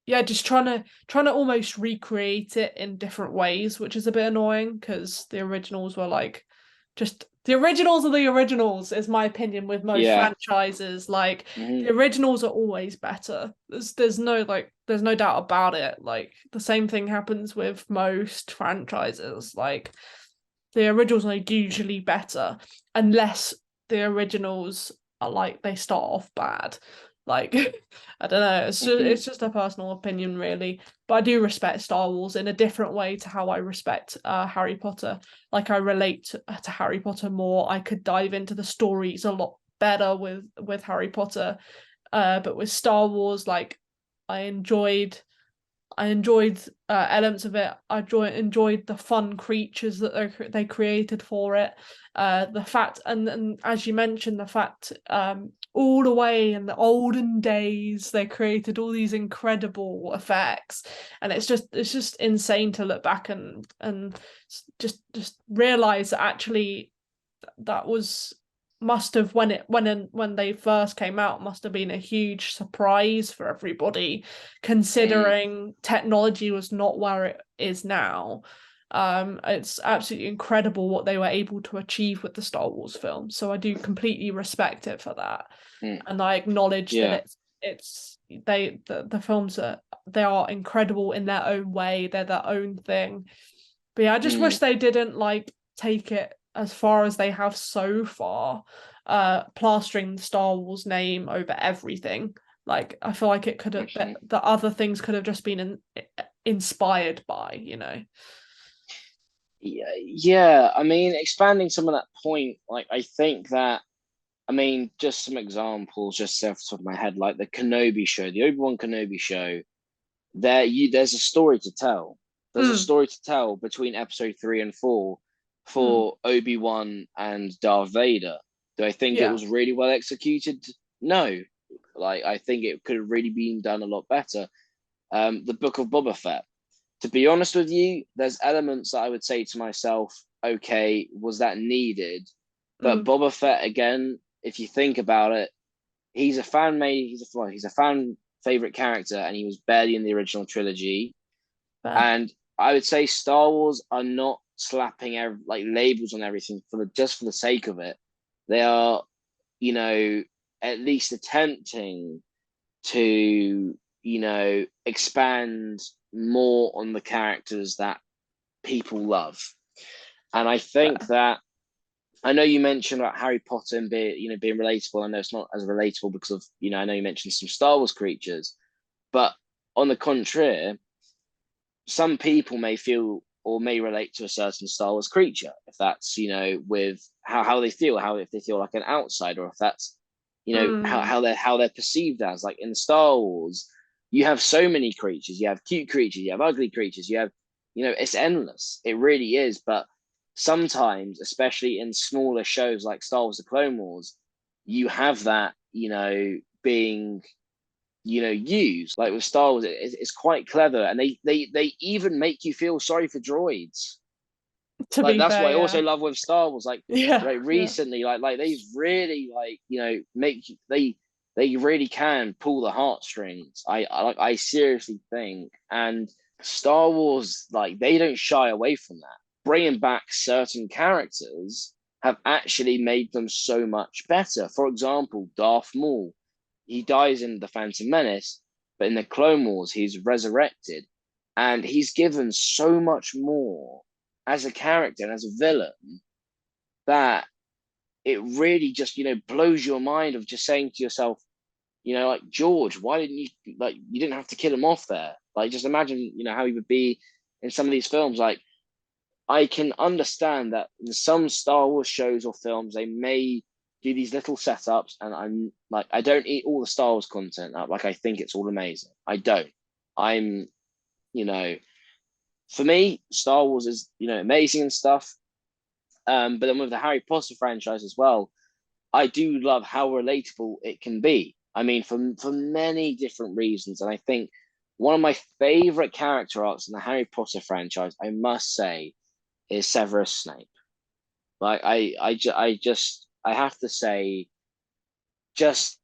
yeah, just trying to almost recreate it in different ways, which is a bit annoying because the originals were like just the originals are the originals, is my opinion with most Yeah. franchises. Like, Hmm. the originals are always better. There's no doubt about it. Like, the same thing happens with most franchises. Like, the originals are usually better unless the originals are like they start off bad. Like, I don't know, Hmm. it's just a personal opinion really. But I do respect Star Wars in a different way to how I respect Harry Potter. Like, I relate to Harry Potter more. I could dive into the stories a lot better with Harry Potter. But with Star Wars, like, I enjoyed I enjoyed elements of it. Enjoyed the fun creatures that they created for it. The fact, and as you mentioned, the fact all the way in the olden days they created all these incredible effects, and it's just insane to look back and just realize that actually that was must have when they first came out must have been a huge surprise for everybody, Mm. considering technology was not where it is now. It's absolutely incredible what they were able to achieve with the Star Wars film, so I do completely respect it for that, Mm. and I acknowledge that Yeah. the films they are incredible in their own way, they're their own thing. But yeah, I just wish Mm. they didn't like take it as far as they have so far, plastering the Star Wars name over everything. Like, I feel like it could have Hmm. the other things could have just been inspired by, Yeah, yeah. I mean, expanding some of that point, like I think that, I mean, just some examples, just off the top of my head, like the Kenobi show, the Obi-Wan Kenobi show. There's a story to tell. There's a Mm, story to tell between episode 3 and 4 mm, for Obi-Wan and Darth Vader. Do I think it yeah. was really well executed? No. Like, I think it could have really been done a lot better. The Book of Boba Fett. To be honest with you, there's elements that I would say to myself, okay, was that needed? But Mm, Boba Fett, again, if you think about it, he's a fan favorite character, and he was barely in the original trilogy. fair. And I would say Star Wars are not slapping like labels on everything just for the sake of it. They are, you know, at least attempting to expand more on the characters that people love. And I think that I know you mentioned about Harry Potter and being relatable. I know it's not as relatable because of, I know you mentioned some Star Wars creatures, but on the contrary, some people may feel or may relate to a certain Star Wars creature, if that's, with how they feel, how if they feel like an outsider, or if that's, Mm. how they're perceived as. Like in Star Wars, you have so many creatures. You have cute creatures, you have ugly creatures, you have, it's endless. It really is. But sometimes, especially in smaller shows like Star Wars: The Clone Wars, you have that, being use like with Star Wars. It's quite clever, and they even make you feel sorry for droids. To Like be that's what fair, I yeah. also love with Star Wars. Yeah, Like yeah. recently, like they've really make they really can pull the heartstrings. I seriously think, and Star Wars, like they don't shy away from that. Bringing back certain characters have actually made them so much better. For example, Darth Maul, he dies in the Phantom Menace, but in the Clone Wars, he's resurrected, and he's given so much more as a character and as a villain that it really just blows your mind of just saying to yourself, like George, why didn't you didn't have to kill him off there? Like just imagine how he would be in some of these films. Like I can understand that in some Star Wars shows or films they may do these little setups, and I don't eat all the Star Wars content up. Like I think it's all amazing. I don't. I'm you know for me, Star Wars is amazing and stuff. But then with the Harry Potter franchise as well, I do love how relatable it can be. I mean, for many different reasons, and I think one of my favorite character arcs in the Harry Potter franchise, I must say, is Severus Snape. Like I have to say, just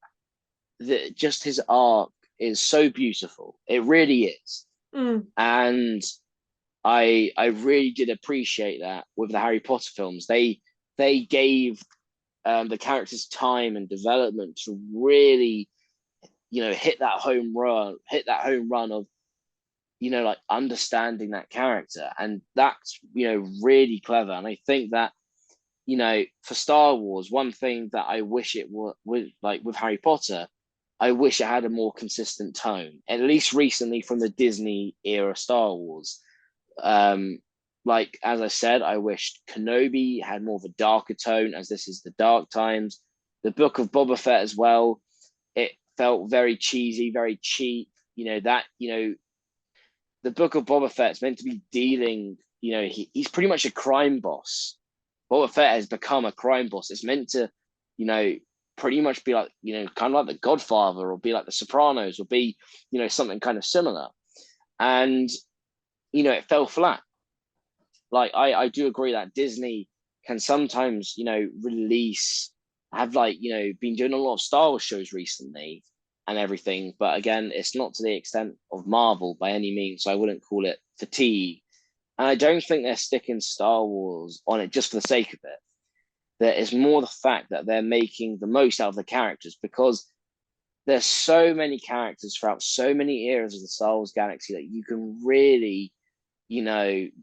just his arc is so beautiful. It really is, Mm. and I really did appreciate that with the Harry Potter films. They gave the characters time and development to really hit that home run of like understanding that character, and that's really clever. And I think that for Star Wars, one thing that I wish it was like with Harry Potter, I wish it had a more consistent tone, at least recently from the Disney era Star Wars. Like as I said, I wished Kenobi had more of a darker tone, as this is the dark times. The Book of Boba Fett as well, it felt very cheesy, very cheap. The Book of Boba Fett's meant to be dealing. He's pretty much a crime boss. Boba Fett has become a crime boss. It's meant to, you know, pretty much be like, kind of like the Godfather, or be like the Sopranos, or be, something kind of similar. And, it fell flat. Like I do agree that Disney can sometimes, have like, been doing a lot of Star Wars shows recently and everything. But again, it's not to the extent of Marvel by any means. So I wouldn't call it fatigue. And I don't think they're sticking Star Wars on it just for the sake of it. There is more the fact that they're making the most out of the characters, because there's so many characters throughout so many eras of the Star Wars galaxy that you can really,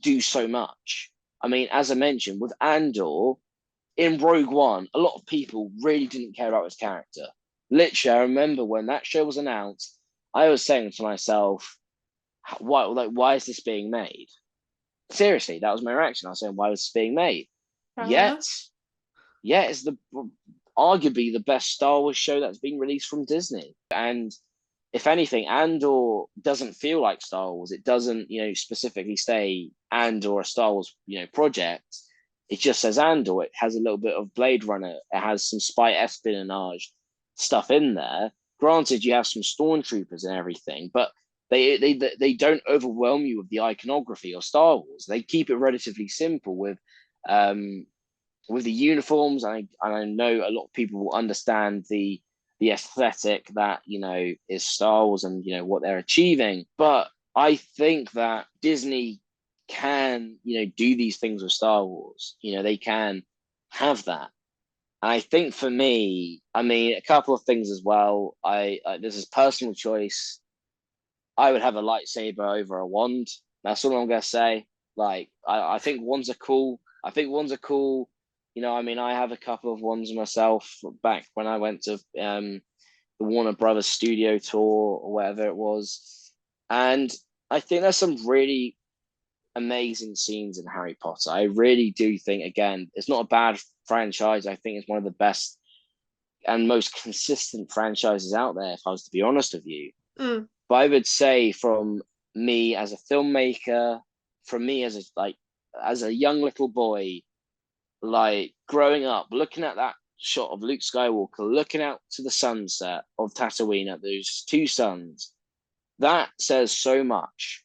do so much. I mean, as I mentioned, with Andor in Rogue One, a lot of people really didn't care about his character. Literally, I remember when that show was announced, I was saying to myself, why is this being made? Seriously, that was my reaction. I was saying, why was this being made? Fair Yet, enough. it's the arguably the best Star Wars show that's been released from Disney. And if anything, Andor doesn't feel like Star Wars. It doesn't, specifically say Andor a Star Wars, project. It just says Andor. It has a little bit of Blade Runner. It has some spy espionage stuff in there. Granted, you have some stormtroopers and everything, but they don't overwhelm you with the iconography or Star Wars. They keep it relatively simple um, with the uniforms. I know a lot of people will understand the aesthetic that is Star Wars and what they're achieving. But I think that Disney can do these things with Star Wars. They can have that. And I think for me, I mean, a couple of things as well. This is personal choice. I would have a lightsaber over a wand. That's all I'm gonna say. Like, I think wands are cool. I think wands are cool. You know, I mean, I have a couple of wands myself back when I went to the Warner Brothers studio tour or whatever it was. And I think there's some really amazing scenes in Harry Potter. I really do think, again, it's not a bad franchise. I think it's one of the best and most consistent franchises out there, if I was to be honest with you. Mm. But I would say from me as a filmmaker, from me as a young little boy, like growing up, looking at that shot of Luke Skywalker, looking out to the sunset of Tatooine at those two suns, that says so much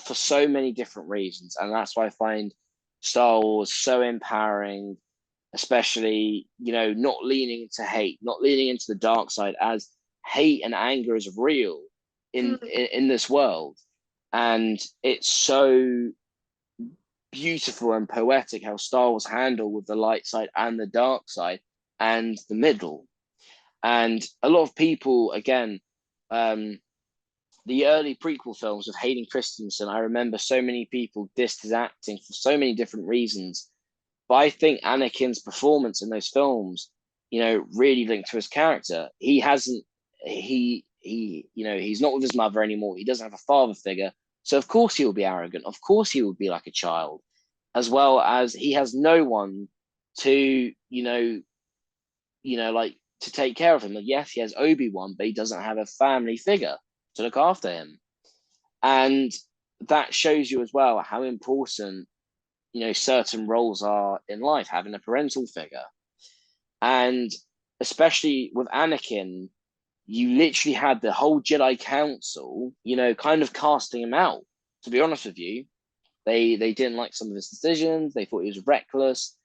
for so many different reasons. And that's why I find Star Wars so empowering, especially, you know, not leaning into hate, not leaning into the dark side, as hate and anger is real Mm. in this world. And it's so beautiful and poetic how Star Wars handle with the light side and the dark side and the middle. And a lot of people, again, the early prequel films of Hayden Christensen, I remember so many people dissed his acting for so many different reasons. But I think Anakin's performance in those films, you know, really linked to his character. He hasn't, you know, he's not with his mother anymore. He doesn't have a father figure. So of course he will be arrogant. Of course he will be like a child, as well as he has no one to, like to take care of him. Like, yes, he has Obi-Wan, but he doesn't have a family figure to look after him. And that shows you as well how important, you know, certain roles are in life, having a parental figure. And especially with Anakin, you literally had the whole Jedi Council, you know, kind of casting him out. To be honest with you, they didn't like some of his decisions. They thought he was reckless,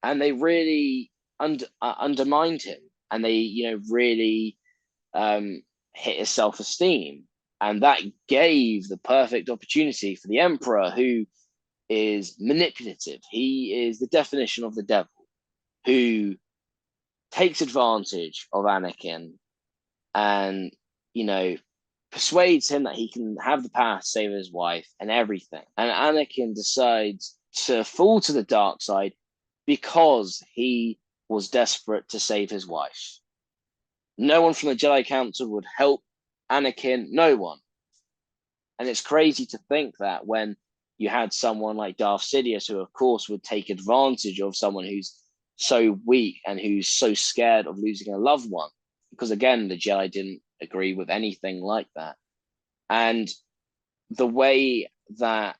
and they really undermined him. And they, you know, really hit his self esteem, and that gave the perfect opportunity for the Emperor, who is manipulative. He is the definition of the devil, who takes advantage of Anakin and, you know, persuades him that he can have the power to save his wife and everything. And Anakin decides to fall to the dark side because he was desperate to save his wife. No one from the Jedi Council would help Anakin, no one. And it's crazy to think that when you had someone like Darth Sidious, who of course would take advantage of someone who's so weak and who's so scared of losing a loved one, because again, the Jedi didn't agree with anything like that. And the way that,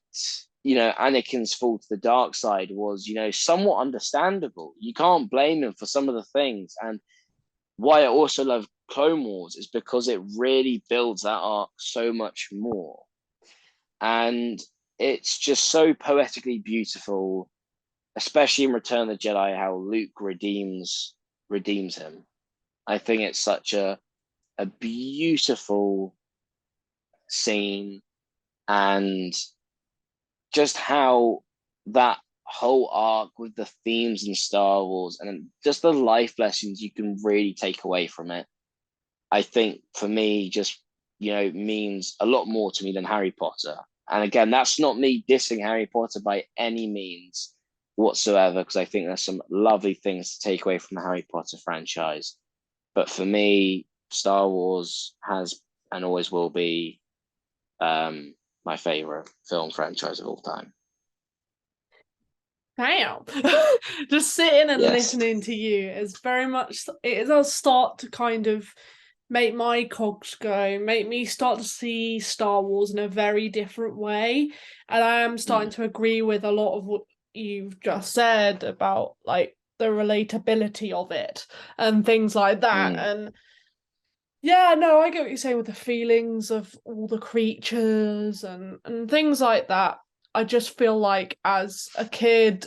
you know, Anakin's fall to the dark side was, you know, somewhat understandable. You can't blame him for some of the things. And why I also love Clone Wars is because it really builds that arc so much more. And it's just so poetically beautiful, especially in Return of the Jedi, how Luke redeems him. I think it's such a beautiful scene, and just how that whole arc with the themes in Star Wars and just the life lessons you can really take away from it, I think for me just, you know, means a lot more to me than Harry Potter. And again, that's not me dissing Harry Potter by any means whatsoever, because I think there's some lovely things to take away from the Harry Potter franchise. But for me, Star Wars has and always will be my favorite film franchise of all time. Damn. Just sitting and Yes. listening to you is very much, it does start to kind of make my cogs go, make me start to see Star Wars in a very different way. And I am starting Mm. to agree with a lot of what you've just said about like the relatability of it and things like that. Mm. And yeah, no, I get what you're saying with the feelings of all the creatures and things like that. I just feel like as a kid,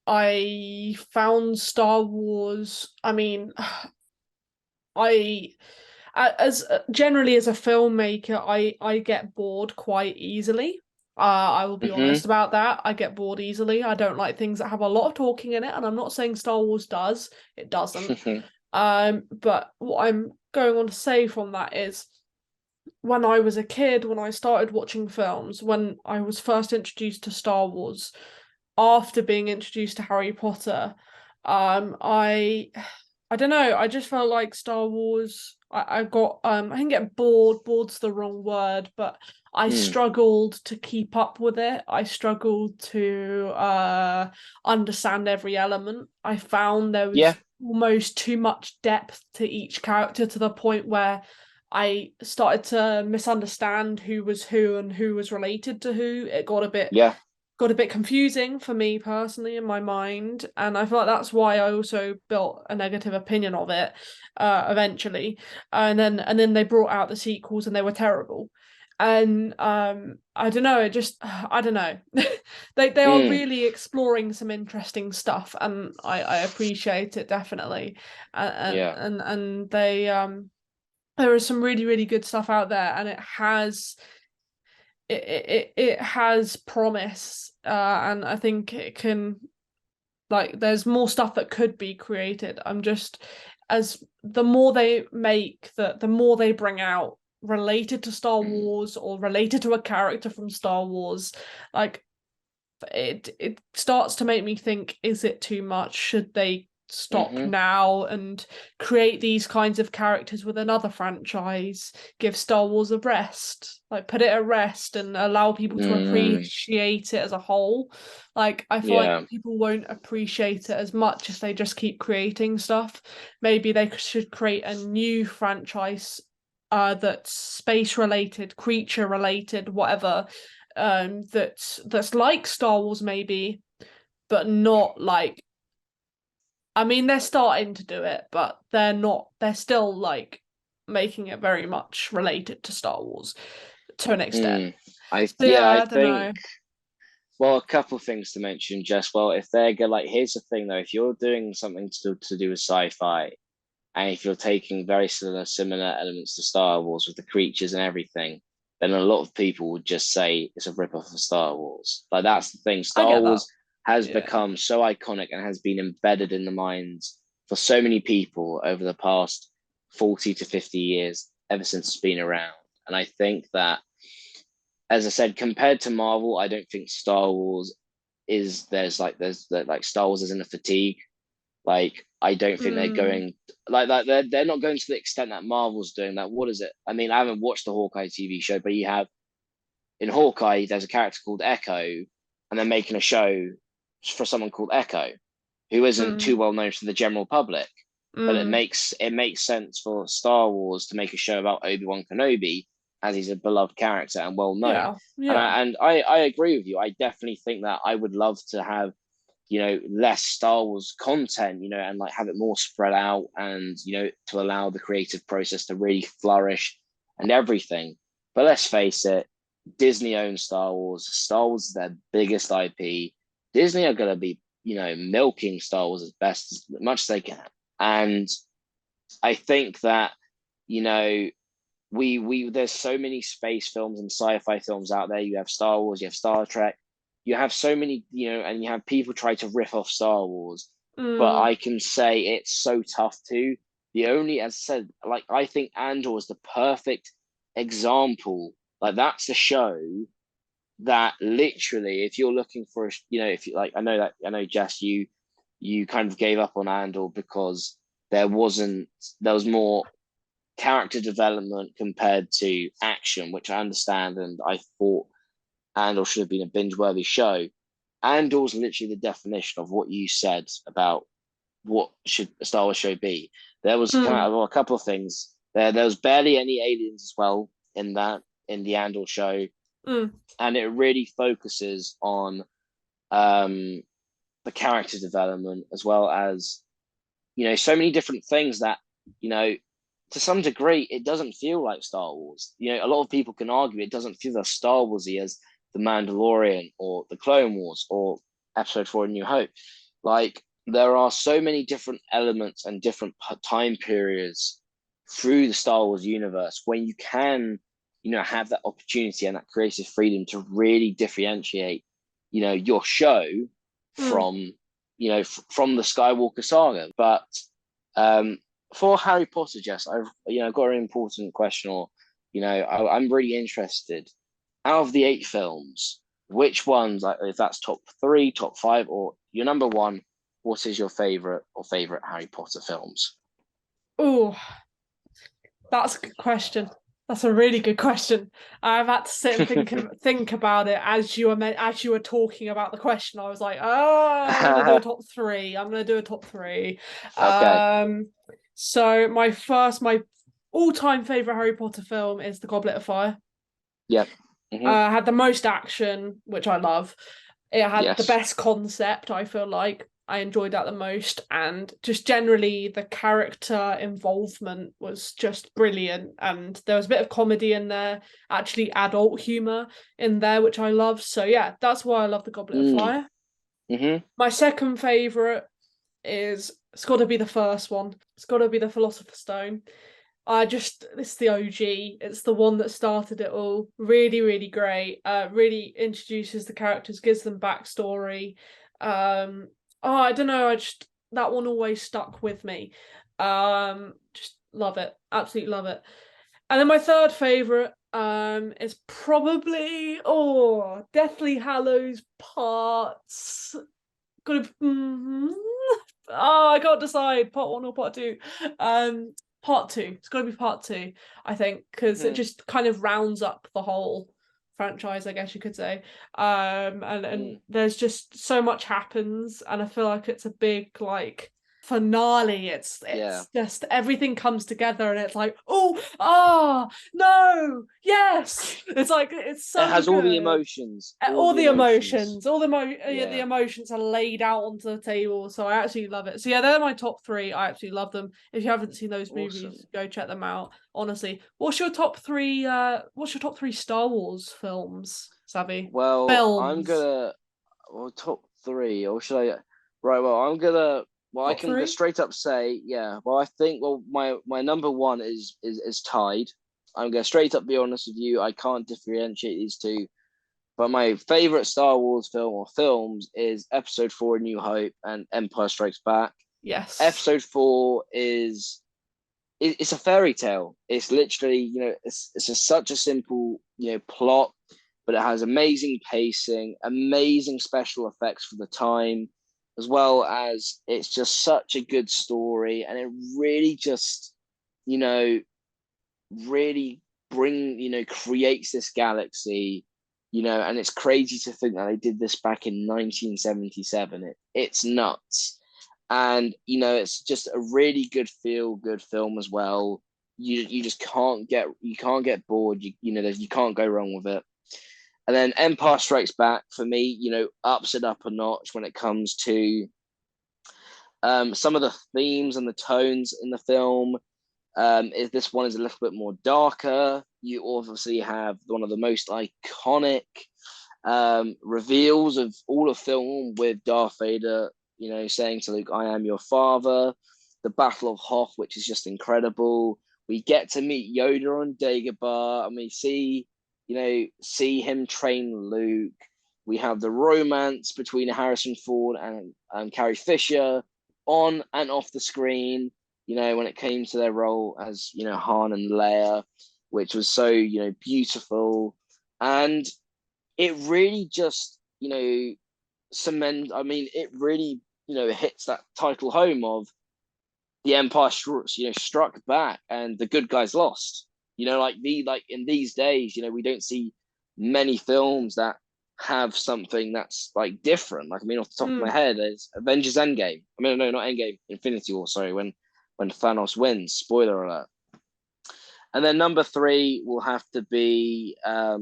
I found Star Wars. I mean, I as generally as a filmmaker, I get bored quite easily. I will be Mm-hmm. honest about that. I get bored easily. I don't like things that have a lot of talking in it, and I'm not saying Star Wars does. It doesn't. But what I'm going on to say from that is when I was a kid, when I started watching films, when I was first introduced to Star Wars, after being introduced to Harry Potter, I I don't know, I just felt like Star Wars, I got I didn't get bored, bored's the wrong word, but I Mm. struggled to keep up with it. I struggled to understand every element. I found there Yeah, was almost too much depth to each character to the point where I started to misunderstand who was who and who was related to who. It yeah. got a bit confusing for me personally in my mind, and I feel like that's why I also built a negative opinion of it eventually. And then they brought out the sequels and they were terrible. And I don't know, it just I don't know. They are Mm. really exploring some interesting stuff, and I appreciate it definitely. Yeah. And they there is some really, really good stuff out there, and it has promise, and I think it can, like, there's more stuff that could be created. I'm just, as the more they make, the more they bring out related to Star Mm. Wars or related to a character from Star Wars, like, it starts to make me think, is it too much? Should they stop Mm-hmm. now and create these kinds of characters with another franchise? Give Star Wars a rest, like put it at rest and allow people to Mm. appreciate it as a whole. Like, I feel like Yeah. people won't appreciate it as much if they just keep creating stuff. Maybe they should create a new franchise that's space related, creature related, whatever, that's like Star Wars maybe, but not like, I mean, they're starting to do it, but they're still like making it very much related to Star Wars to an extent. Mm. I So yeah, yeah, I I don't think, know. well, a couple of things to mention, Jess. Well, if they're good, like, here's the thing though, if you're doing something to do with sci-fi, and if you're taking very similar elements to Star Wars with the creatures and everything, then a lot of people would just say it's a rip-off of Star Wars. Like, that's the thing. I Star get that. Wars has Yeah. become so iconic and has been embedded in the minds for so many people over the past 40 to 50 years, ever since it's been around. And I think that, as I said, compared to Marvel, I don't think Star Wars is there's like Star Wars isn't a fatigue. Like, I don't think they're Mm, going like that. They're not going to the extent that Marvel's doing that. What is it? I mean, I haven't watched the Hawkeye TV show, but you have, in Hawkeye, there's a character called Echo, and they're making a show for someone called Echo, who isn't mm, too well known to the general public. But it mm. makes sense for Star Wars to make a show about Obi-Wan Kenobi, as he's a beloved character and well known. Yeah, And yeah. I agree with you. I definitely think that I would love to have, less Star Wars content, and like have it more spread out, and to allow the creative process to really flourish and everything. But let's face it, Disney owns Star Wars. Star Wars is their biggest IP. Disney are going to be, milking Star Wars as best as much as they can. And I think that, you know, we there's so many space films and sci-fi films out there. You have Star Wars, you have Star Trek, you have so many, and you have people try to riff off Star Wars. But Mm, I can say it's so tough too. The only, as I said, like, I think Andor is the perfect example. Like, that's a show that literally, if you're looking for, if you like, I know, Jess, you kind of gave up on Andor because there was more character development compared to action, which I understand, and I thought Andor should have been a binge-worthy show. Andor's literally the definition of what you said about what should a Star Wars show be. There was kind mm, of, well, a couple of things. There was barely any aliens as well in the Andor show, mm, and it really focuses on um, the character development, as well as, so many different things that, you know to some degree, it doesn't feel like Star Wars. A lot of people can argue it doesn't feel as Star Warsy as The Mandalorian or The Clone Wars or Episode 4 New Hope. Like, there are so many different elements and different time periods through the Star Wars universe when you can, have that opportunity and that creative freedom to really differentiate, your show mm. from, from the Skywalker saga. But um, for Harry Potter, Jess, I've got an important question or I'm really interested. Out of the 8 films, which ones, like if that's top three, top five, or your number one, what is your favorite Harry Potter films? Oh, that's a good question. That's a really good question. I've had to sit and think about it as you were talking about the question. I was like, oh, I'm gonna do a top three. I'm gonna do a top three. Okay. Um, so my all-time favorite Harry Potter film is The Goblet of Fire. Yep. Had the most action, which I love. It had the Yes. best concept, I feel like. I enjoyed that the most. And just generally, the character involvement was just brilliant. And there was a bit of comedy in there, actually, adult humor in there, which I love. So, yeah, that's why I love The Goblet of Mm. Fire. Mm-hmm. My second favorite is it's got to be the first one. It's got to be the Philosopher's Stone. It's the OG. It's the one that started it all. Really, really great. Really introduces the characters, gives them backstory. I don't know. I just that one always stuck with me. Just love it. Absolutely love it. And then my third favorite is probably Deathly Hallows Parts. Gotta I can't decide part one or part two. Part two. It's got to be part two, I think, because it Mm. just kind of rounds up the whole franchise, I guess you could say. And Mm. there's just so much happens, and I feel like it's a big like finale. Yeah. It's just everything comes together, and it's like, no, yes. It's like it's It so has all the good. emotions. Uh, All all the the emotions. emotions, the Yeah. emotions are laid out onto the table, so I absolutely love it. So yeah, they're my top three. I absolutely love them. If you haven't seen those movies, Awesome. go check them out. Honestly, what's your top three Star Wars films, Savvy? Well, I'm Films. gonna top three, or should I? Right. Well, I'm gonna. Well, I Top can go three? straight up say, yeah. Well, I think my number one is tied. I'm gonna straight up be honest with you. I can't differentiate these two. But my favorite Star Wars film or films is Episode 4: A New Hope and Empire Strikes Back. Yes. Episode 4 is it's a fairy tale. It's literally, it's such a simple, plot, but it has amazing pacing, amazing special effects for the time, as well as it's just such a good story, and it really just, you know, really creates this galaxy, and it's crazy to think that they did this back in 1977. It's nuts. And it's just a really good film as well. You just can't get bored. You can't go wrong with it. And then Empire Strikes Back for me, ups it up a notch when it comes to some of the themes and the tones in the film. Is this one is a little bit more darker. You obviously have one of the most iconic reveals of all of film with Darth Vader, saying to Luke, "I am your father." The Battle of Hoth, which is just incredible. We get to meet Yoda on Dagobah, and we see him train Luke. We have the romance between Harrison Ford and Carrie Fisher on and off the screen. When it came to their role as Han and Leia, which was so beautiful, and it really just cement. I mean, it really hits that title home of the Empire struck back and the good guys lost. Like in these days, we don't see many films that have something that's different. Like, I mean, off the top of my Mm. head, is Avengers Endgame. I mean, no, not Endgame, Infinity War. Sorry, when Thanos wins. Spoiler alert. And then number three will have to be or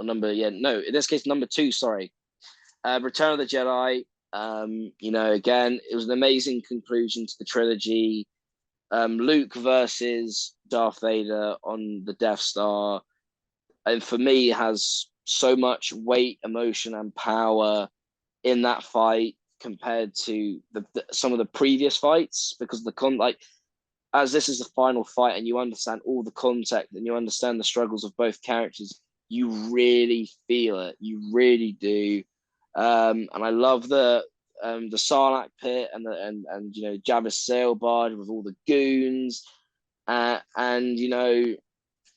number yeah no in this case number two. Sorry, Return of the Jedi. Again, it was an amazing conclusion to the trilogy. Luke versus Darth Vader on the Death Star, and for me, it has so much weight, emotion, and power in that fight compared to some of the previous fights, because as this is the final fight and you understand all the context and you understand the struggles of both characters, you really feel it. You really do. And I love the Sarlacc pit and Jabba's sail barge with all the goons, and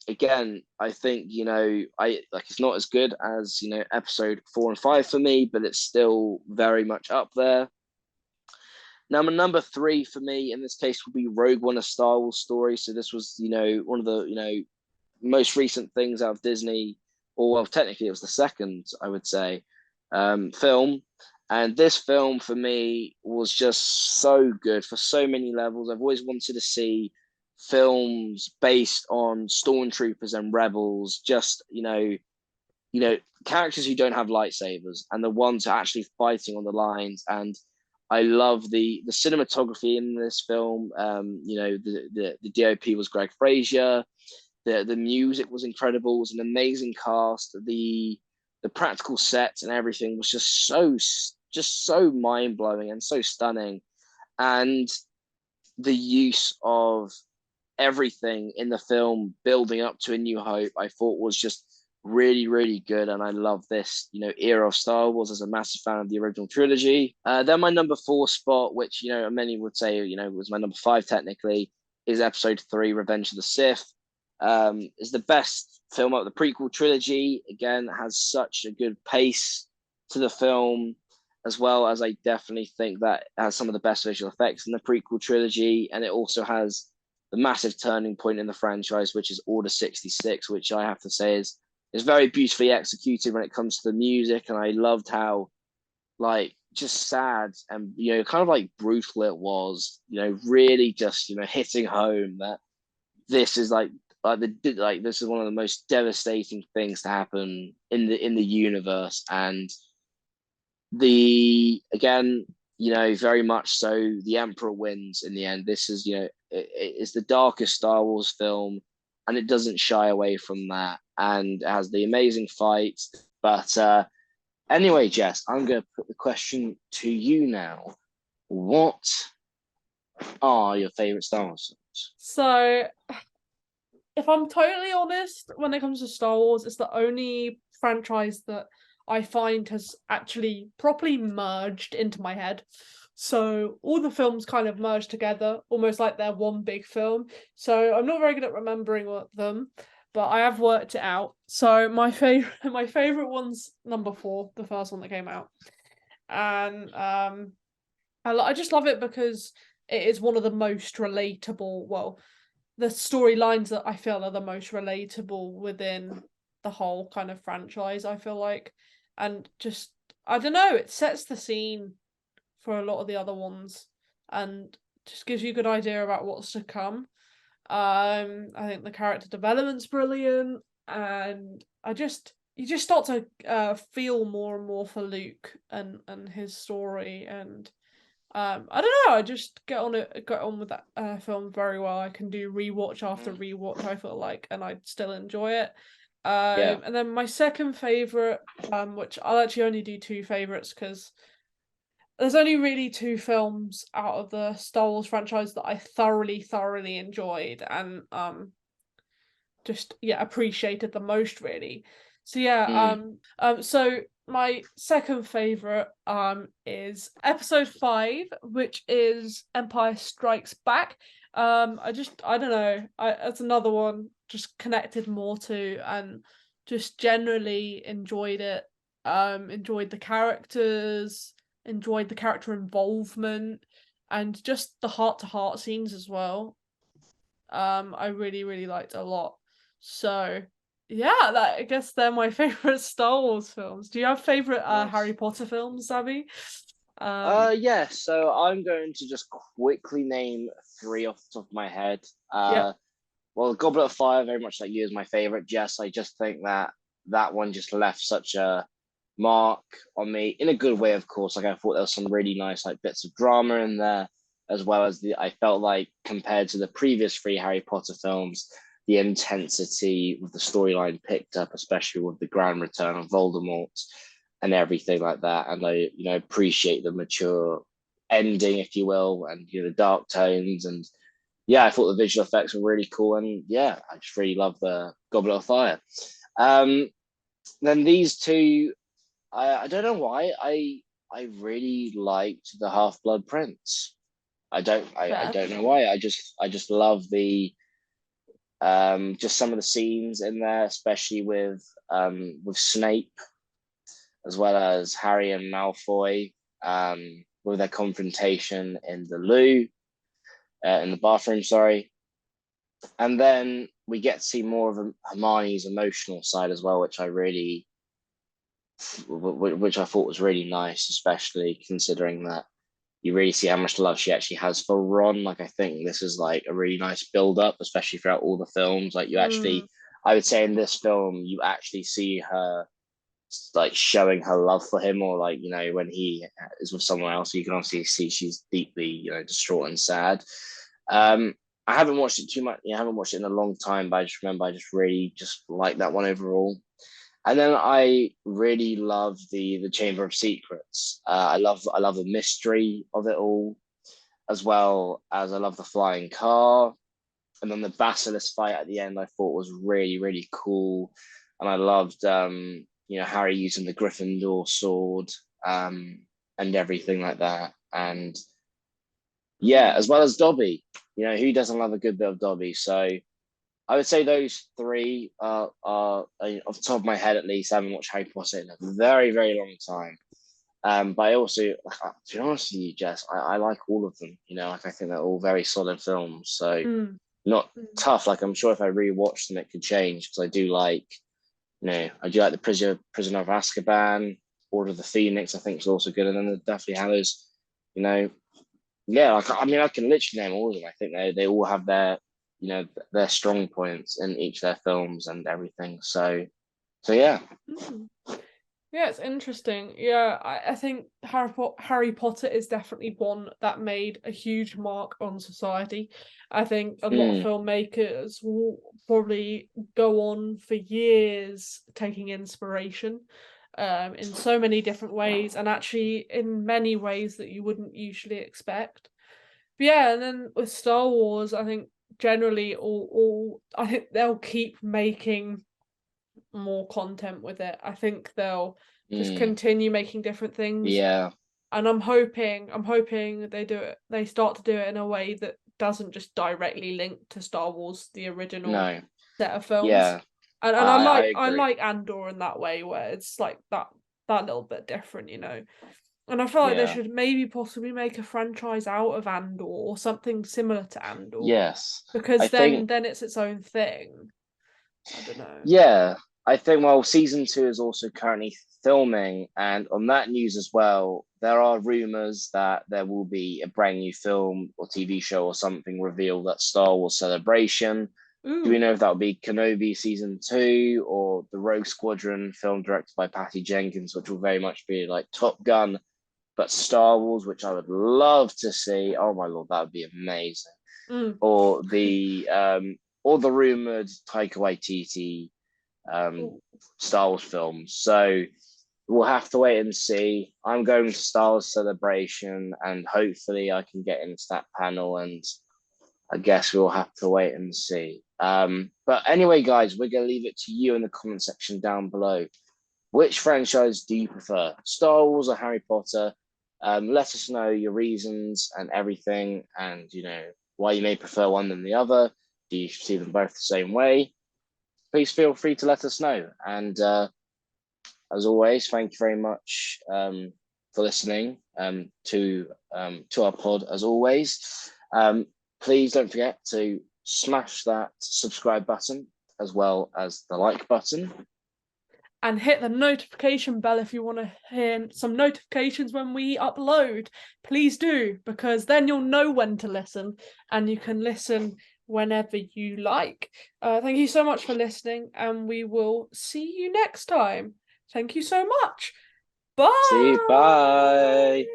again, I think, I like it's not as good as, episode 4 and 5 for me, but it's still very much up there. Now, my number three for me in this case would be Rogue One: A Star Wars Story. So this was, one of the, most recent things out of Disney, or well, technically it was the second, I would say, film. And this film for me was just so good for so many levels. I've always wanted to see films based on stormtroopers and rebels, just characters who don't have lightsabers and the ones who are actually fighting on the lines. And I love the cinematography in this film. The DOP was Greg Frazier. The music was incredible. It was an amazing cast. The practical sets and everything was just so mind blowing and so stunning. And the use of everything in the film building up to A New Hope, I thought was just really, really good. And I love this, era of Star Wars as a massive fan of the original trilogy. Then my number four spot, which, many would say, was my number five technically, is episode 3, Revenge of the Sith. Is the best film of the prequel trilogy. Again, has such a good pace to the film, as well as I definitely think that it has some of the best visual effects in the prequel trilogy. And it also has the massive turning point in the franchise, which is Order 66, which I have to say is very beautifully executed when it comes to the music. And I loved how, like, just sad and, kind of like brutal it was, really just, hitting home that this is this is one of the most devastating things to happen in the universe. And again, very much so the Emperor wins in the end. This is, it's the darkest Star Wars film, and it doesn't shy away from that, and it has the amazing fights. But anyway, Jess, I'm going to put the question to you now. What are your favorite Star Wars films? So, if I'm totally honest, when it comes to Star Wars, it's the only franchise that I find has actually properly merged into my head. So all the films kind of merge together, almost like they're one big film. So I'm not very good at remembering them, but I have worked it out. So my favorite one's number 4, the first one that came out, and I just love it because it is one of the most relatable. Well, the storylines that I feel are the most relatable within the whole kind of franchise, I feel like. And just, I don't know, it sets the scene for a lot of the other ones and just gives you a good idea about what's to come. I think the character development's brilliant, and you just start to feel more and more for Luke and his story. And I don't know. I just get on with that film very well. I can do rewatch after rewatch, I feel like, and I still enjoy it. Yeah. And then my second favorite, which I'll actually only do two favorites because there's only really two films out of the Star Wars franchise that I thoroughly enjoyed and just appreciated the most, really. So Mm. so my second favorite is episode 5, which is Empire Strikes Back. I don't know, it's another one just connected more to, and just generally enjoyed it. Enjoyed the characters, enjoyed the character involvement, and just the heart to heart scenes as well. I really liked a lot. So yeah, I guess they're my favorite Star Wars films. Do you have favorite Nice. Harry Potter films, Zabby? Um, Yeah, so I'm going to just quickly name three off the top of my head. yeah, Well, Goblet of Fire, very much like you, is my favorite. Jess, I just think that that one just left such a mark on me in a good way, of course. Like I thought there was some really nice like bits of drama in there, as well as I felt like compared to the previous three Harry Potter films, the intensity with the storyline picked up, especially with the grand return of Voldemort and everything like that. And I, appreciate the mature ending, if you will, and the dark tones. And yeah, I thought the visual effects were really cool. And yeah, I just really love the Goblet of Fire. Um, then these two, I don't know why I really liked the Half Blood Prince. I fair. don't know why. I just love Just some of the scenes in there, especially with Snape, as well as Harry and Malfoy, with their confrontation in the in the bathroom, sorry. And then we get to see more of Hermione's emotional side as well, which I thought was really nice, especially considering that you really see how much love she actually has for Ron. Like, I think this is like a really nice build up, especially throughout all the films. Like, I would say in this film, you actually see her like showing her love for him, or like, when he is with someone else, you can obviously see she's deeply, distraught and sad. I haven't watched it too much. I haven't watched it in a long time, but I just remember I just really just like that one overall. And then I really love the Chamber of Secrets. I love the mystery of it all, as well as I love the flying car. And then the basilisk fight at the end I thought was really, really cool. And I loved Harry using the Gryffindor sword, and everything like that. And yeah, as well as Dobby. Who doesn't love a good bit of Dobby? So I would say those three are off the top of my head, at least. I haven't watched Harry Potter in a very, very long time. But I also, to be honest with you, Jess, I like all of them. Like, I think they're all very solid films. So not tough. Like, I'm sure if I rewatch them, it could change, because I do like, I do like the Prisoner of Azkaban, Order of the Phoenix. I think is also good, and then the Deathly Hallows. Yeah, like, I mean, I can literally name all of them. I think they all have their strong points in each of their films and everything. So yeah. Yeah, it's interesting. Yeah, I think Harry Potter is definitely one that made a huge mark on society. I think a lot of filmmakers will probably go on for years taking inspiration in so many different ways, and actually in many ways that you wouldn't usually expect. But yeah, and then with Star Wars, I think generally all I think they'll keep making more content with it. I think they'll just continue making different things. Yeah. And I'm hoping they start to do it in a way that doesn't just directly link to Star Wars, the original set of films. Yeah. And I I agree. like Andor in that way, where it's like that little bit different, And I feel like they should maybe possibly make a franchise out of Andor, or something similar to Andor. Yes. Because then it's its own thing. I don't know. Yeah. I think, well, season 2 is also currently filming, and on that news as well, there are rumors that there will be a brand new film or TV show or something revealed at Star Wars Celebration. Do we know if that will be Kenobi season 2 or the Rogue Squadron film directed by Patty Jenkins, which will very much be like Top Gun, but Star Wars, which I would love to see. Oh my Lord, that would be amazing. Or the rumored Taika Waititi Star Wars films. So we'll have to wait and see. I'm going to Star Wars Celebration, and hopefully I can get into that panel, and I guess we'll have to wait and see. But anyway, guys, we're going to leave it to you in the comment section down below. Which franchise do you prefer, Star Wars or Harry Potter? Let us know your reasons and everything, and why you may prefer one than the other. Do you see them both the same way? Please feel free to let us know. And as always, thank you very much for listening to our pod. As always, please don't forget to smash that subscribe button, as well as the like button. And hit the notification bell if you want to hear some notifications when we upload. Please do, because then you'll know when to listen, and you can listen whenever you like. Thank you so much for listening, and we will see you next time. Thank you so much. Bye. See you. Bye.